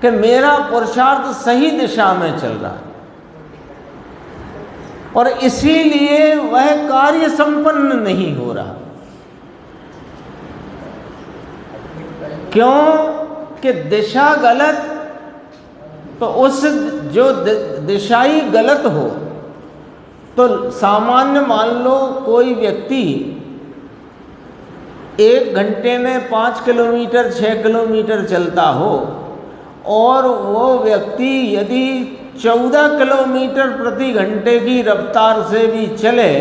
कि मेरा पुरुषार्थ सही दिशा में चल रहा है और इसीलिए वह कार्य संपन्न नहीं हो रहा। क्यों? कि दिशा गलत, तो उस जो दिशा ही गलत हो, तो सामान्य मान लो कोई व्यक्ति 1 घंटे में 5 किलोमीटर 6 किलोमीटर चलता हो और वो व्यक्ति यदि 14 किलोमीटर प्रति घंटे की रफ्तार से भी चले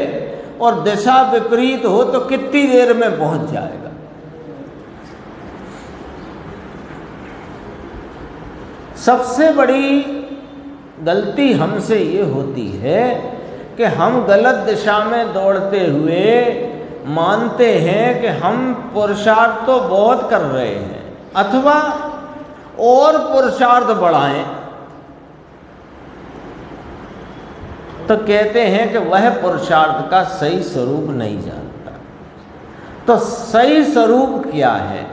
और दिशा विपरीत हो तो कितनी देर में पहुंच जाएगा? सबसे बड़ी गलती हमसे ये होती है कि हम गलत दिशा में दौड़ते हुए मानते हैं कि हम पुरुषार्थ तो बहुत कर रहे हैं, अथवा और पुरुषार्थ बढ़ाएं, तो कहते हैं कि वह पुरुषार्थ का सही स्वरूप नहीं जानता। तो सही स्वरूप क्या है?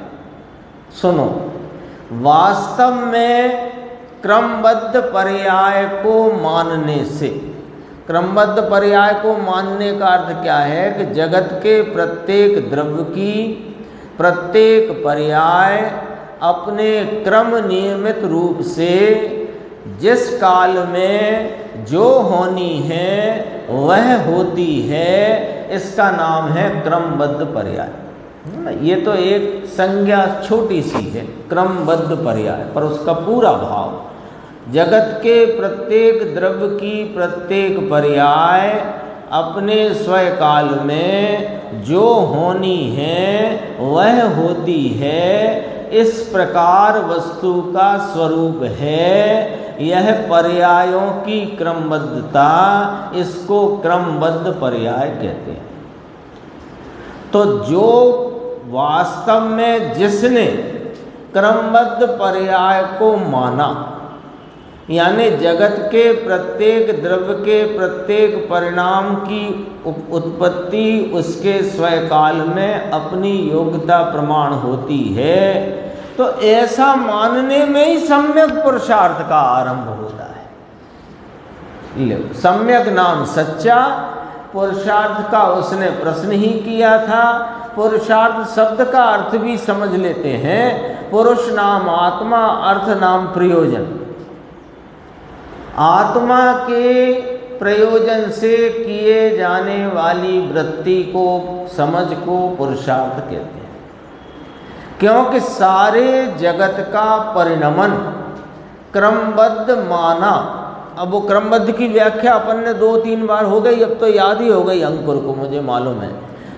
सुनो, वास्तव में क्रमबद्ध पर्याय को मानने से, क्रमबद्ध पर्याय को मानने का अर्थ क्या है कि जगत के प्रत्येक द्रव्य की प्रत्येक पर्याय अपने क्रम नियमित रूप से जिस काल में जो होनी है वह होती है, इसका नाम है क्रमबद्ध पर्याय। ये तो एक संज्ञा छोटी सी है, क्रमबद्ध पर्याय, पर उसका पूरा भाव जगत के प्रत्येक द्रव्य की प्रत्येक पर्याय अपने स्वयं काल में जो होनी है वह होती है, इस प्रकार वस्तु का स्वरूप है। यह पर्यायों की क्रमबद्धता, इसको क्रमबद्ध पर्याय कहते हैं। तो जो वास्तव में जिसने क्रमबद्ध पर्याय को माना, यानी जगत के प्रत्येक द्रव्य के प्रत्येक परिणाम की उत्पत्ति उसके स्वकाल में अपनी योग्यता प्रमाण होती है। तो ऐसा मानने में ही सम्यक पुरुषार्थ का आरंभ होता है। लो, सम्यक नाम सच्चा, पुरुषार्थ का उसने प्रश्न ही किया था। पुरुषार्थ शब्द का अर्थ भी समझ लेते हैं। पुरुष नाम आत्मा, अर्थ नाम प्रयोजन। आत्मा के प्रयोजन से किए जाने वाली वृत्ति को, समझ को पुरुषार्थ कहते हैं। क्योंकि सारे जगत का परिणमन क्रमबद्ध माना। अब वो क्रमबद्ध की व्याख्या अपन ने 2-3 बार हो गई, अब तो याद ही हो गई अंकुर को, मुझे मालूम है।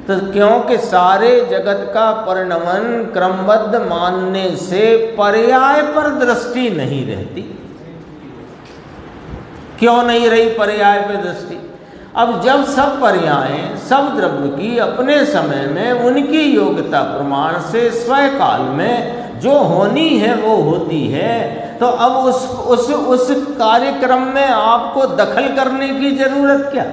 तो क्योंकि सारे जगत का परिणमन क्रमबद्ध मानने से पर्याय पर दृष्टि नहीं रहती। क्यों नहीं रही पर्याय पर दृष्टि? अब जब सब पर्याय सब द्रव्य की अपने समय में उनकी योग्यता प्रमाण से स्वकाल में जो होनी है वो होती है, तो अब उस कार्यक्रम में आपको दखल करने की जरूरत क्या?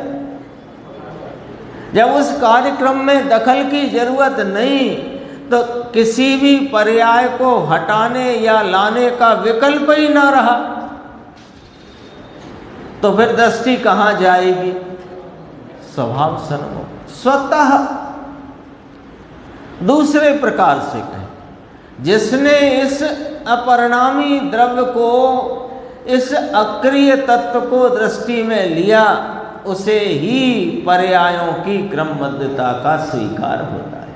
जब उस कार्यक्रम में दखल की जरूरत नहीं, तो किसी भी पर्याय को हटाने या लाने का विकल्प ही ना रहा, तो फिर दृष्टि कहाँ जाएगी? स्वभाव सन्मुख स्वतः। दूसरे प्रकार से कहें, जिसने इस अपरिणामी द्रव्य को, इस अक्रिय तत्व को दृष्टि में लिया, उसे ही पर्यायों की क्रमबद्धता का स्वीकार होता है।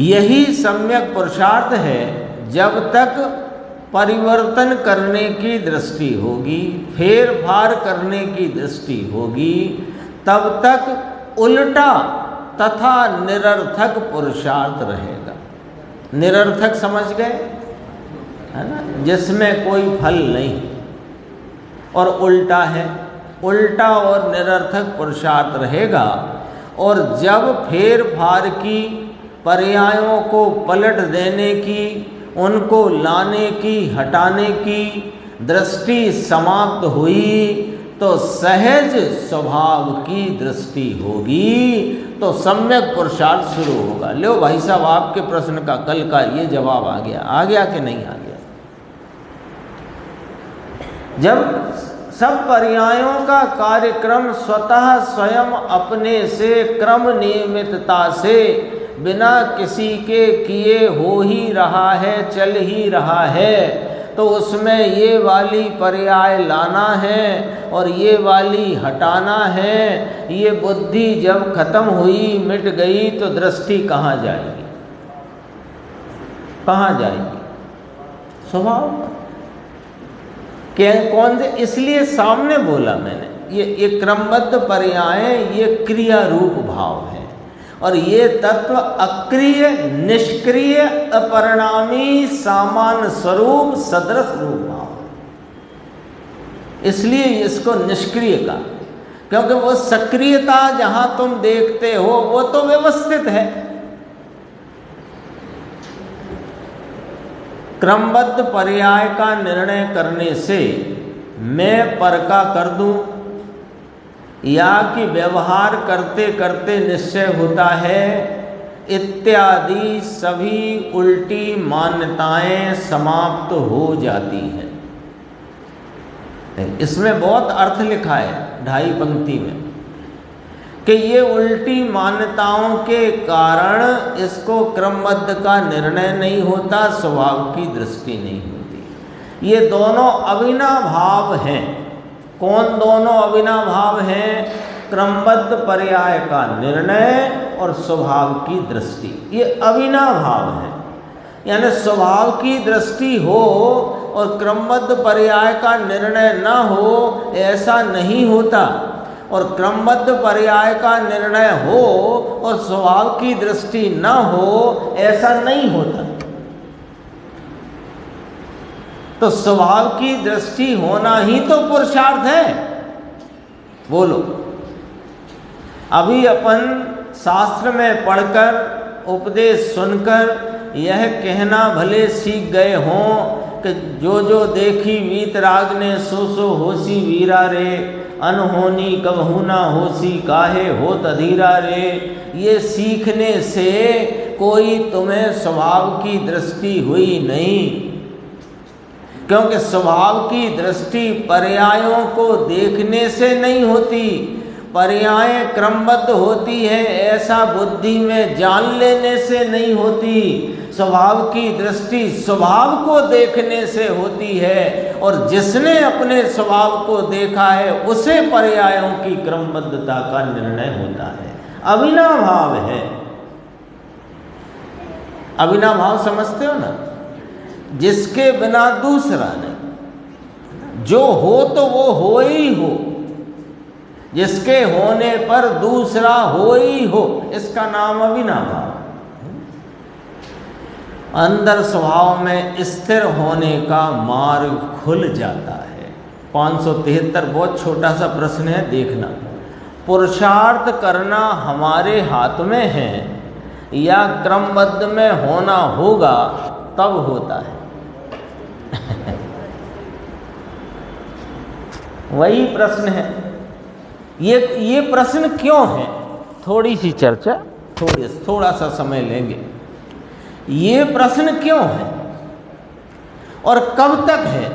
यही सम्यक पुरुषार्थ है। जब तक परिवर्तन करने की दृष्टि होगी, फेर फार करने की दृष्टि होगी, तब तक उल्टा तथा निरर्थक पुरुषार्थ रहेगा। निरर्थक समझ गए, है ना? जिसमें कोई फल नहीं, और उल्टा है, उल्टा और निरर्थक पुरुषार्थ रहेगा। और जब फेर फार की, पर्यायों को पलट देने की, उनको लाने की, हटाने की दृष्टि समाप्त हुई, तो सहज स्वभाव की दृष्टि होगी, तो सम्यक पुरुषार्थ शुरू होगा। लो भाई साहब, आपके प्रश्न का कल का ये जवाब आ गया कि नहीं आ गया? जब सब पर्यायों का कार्यक्रम स्वतः स्वयं अपने से क्रम नियमितता से बिना किसी के किए हो ही रहा है, चल ही रहा है, तो उसमें ये वाली पर्याय लाना है और ये वाली हटाना है। ये बुद्धि जब खत्म हुई, मिट गई, तो दृष्टि कहाँ जाएगी? कहाँ जाएगी? स्वभाव पर। कौन से? इसलिए सामने बोला मैंने, ये क्रमबद्ध पर्याय, ये क्रिया रूप भाव है, और ये तत्व अक्रिय, निष्क्रिय, अपरिणामी, सामान्य स्वरूप, सदृश रूप भाव। इसलिए इसको निष्क्रिय का, क्योंकि वो सक्रियता जहां तुम देखते हो वो तो व्यवस्थित है। क्रमबद्ध पर्याय का निर्णय करने से मैं पर का कर दूं, या कि व्यवहार करते करते निश्चय होता है, इत्यादि सभी उल्टी मान्यताएं समाप्त हो जाती हैं। इसमें बहुत अर्थ लिखा है 2.5 पंक्ति में, कि ये उल्टी मान्यताओं के कारण इसको क्रमबद्ध का निर्णय नहीं होता, स्वभाव की दृष्टि नहीं होती। ये दोनों अविनाभाव हैं। कौन दोनों अविनाभाव हैं? क्रमबद्ध पर्याय का निर्णय और स्वभाव की दृष्टि, ये अविनाभाव है। यानी स्वभाव की दृष्टि हो और क्रमबद्ध पर्याय का निर्णय न हो, ऐसा नहीं होता। और क्रमबद्ध पर्याय का निर्णय हो और स्वभाव की दृष्टि न हो, ऐसा नहीं होता। तो स्वभाव की दृष्टि होना ही तो पुरुषार्थ है। बोलो, अभी अपन शास्त्र में पढ़कर, उपदेश सुनकर यह कहना भले सीख गए हों कि जो जो देखी वीतराग ने सो सो होसी वीरा रे, अनहोनी कबहू ना होसी काहे होत अधीरा रे। ये सीखने से कोई तुम्हें स्वभाव की दृष्टि हुई नहीं, क्योंकि स्वभाव की दृष्टि पर्यायों को देखने से नहीं होती, पर्याय क्रमबद्ध होती है ऐसा बुद्धि में जान लेने से नहीं होती। स्वभाव की दृष्टि स्वभाव को देखने से होती है, और जिसने अपने स्वभाव को देखा है उसे पर्यायों की क्रमबद्धता का निर्णय होता है। अविनाभाव है। अविनाभाव समझते हो ना, जिसके बिना दूसरा नहीं, जो हो तो वो हो ही हो, जिसके होने पर दूसरा हो ही हो, इसका नाम अविनाभाव। अंदर स्वभाव में स्थिर होने का मार्ग खुल जाता है। 573 बहुत छोटा सा प्रश्न है, देखना। पुरुषार्थ करना हमारे हाथ में है या क्रमबद्ध में होना होगा तब होता है? वही प्रश्न है। ये प्रश्न क्यों है? थोड़ी सी चर्चा, थोड़ा सा समय लेंगे। ये प्रश्न क्यों है और कब तक है?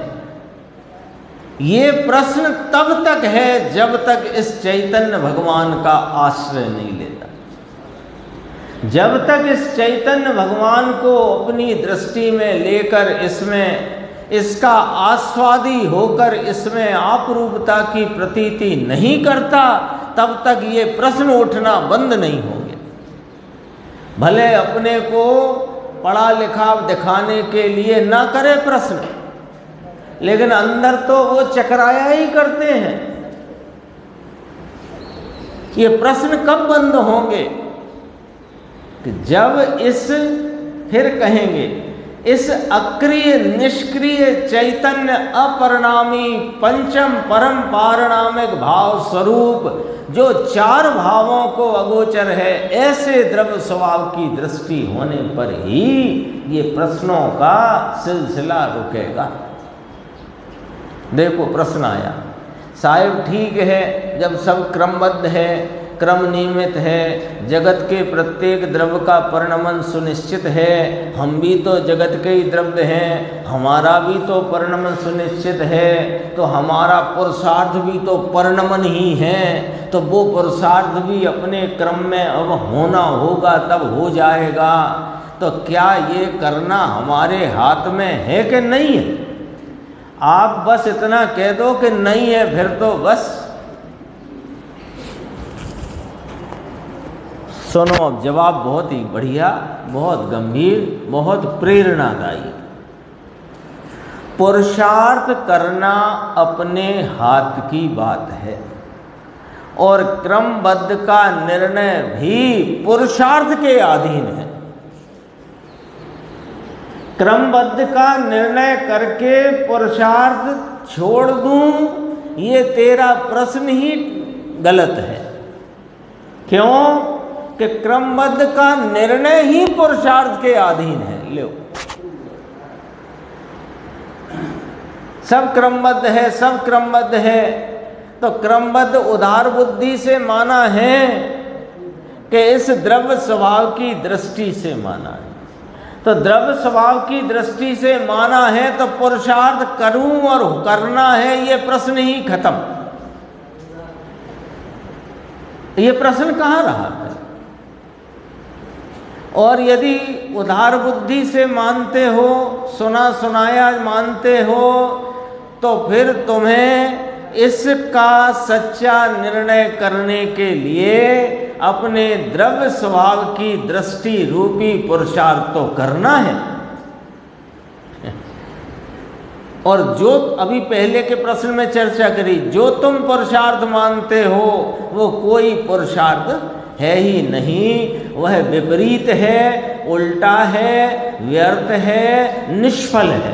ये प्रश्न तब तक है जब तक इस चैतन्य भगवान का आश्रय नहीं लेता। जब तक इस चैतन्य भगवान को अपनी दृष्टि में लेकर इसका आस्वादी होकर इसमें आपरूपता की प्रतीति नहीं करता, तब तक ये प्रश्न उठना बंद नहीं होंगे। भले अपने को पढ़ा लिखा दिखाने के लिए ना करे प्रश्न, लेकिन अंदर तो वो चकराया ही करते हैं। ये प्रश्न कब बंद होंगे? कि जब फिर कहेंगे इस अक्रिय निष्क्रिय चैतन्य अपरिणामी पंचम परम पारणामिक भाव स्वरूप जो चार भावों को अगोचर है, ऐसे द्रव्य स्वभाव की दृष्टि होने पर ही ये प्रश्नों का सिलसिला रुकेगा। देखो प्रश्न आया, साहिब ठीक है जब सब क्रमबद्ध है, क्रम नियमित है, जगत के प्रत्येक द्रव्य का परिणमन सुनिश्चित है, हम भी तो जगत के ही द्रव्य हैं, हमारा भी तो परिणमन सुनिश्चित है, तो हमारा पुरुषार्थ भी तो परिणमन ही है, तो वो पुरुषार्थ भी अपने क्रम में अब होना होगा तब हो जाएगा। तो क्या ये करना हमारे हाथ में है कि नहीं है? आप बस इतना कह दो कि नहीं है, फिर तो बस सुनो। अब जवाब बहुत ही बढ़िया, बहुत गंभीर, बहुत प्रेरणादायी। पुरुषार्थ करना अपने हाथ की बात है और क्रमबद्ध का निर्णय भी पुरुषार्थ के अधीन है। क्रमबद्ध का निर्णय करके पुरुषार्थ छोड़ दूं, ये तेरा प्रश्न ही गलत है। क्यों? कि क्रमबद्ध का निर्णय ही पुरुषार्थ के अधीन है। लो, सब क्रमबद्ध है, सब क्रमबद्ध है, तो क्रमबद्ध उदार बुद्धि से माना है कि इस द्रव्य स्वभाव की दृष्टि से माना है। तो द्रव्य स्वभाव की दृष्टि से माना है तो पुरुषार्थ करूं और करना है, ये प्रश्न ही खत्म। ये प्रश्न कहाँ रहा है? और यदि उदार बुद्धि से मानते हो, सुना सुनाया मानते हो, तो फिर तुम्हें इसका सच्चा निर्णय करने के लिए अपने द्रव्य स्वभाव की दृष्टि रूपी पुरुषार्थ तो करना है। और जो अभी पहले के प्रश्न में चर्चा करी, जो तुम पुरुषार्थ मानते हो वो कोई पुरुषार्थ है ही नहीं, वह विपरीत है, उल्टा है, व्यर्थ है, निष्फल है।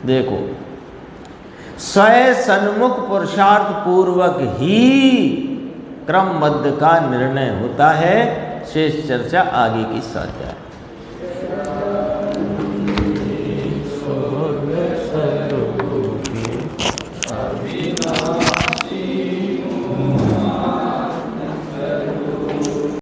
देखो, स्वयं सन्मुख पुरुषार्थ पूर्वक ही क्रमबद्ध का निर्णय होता है। शेष चर्चा आगे की साथ है।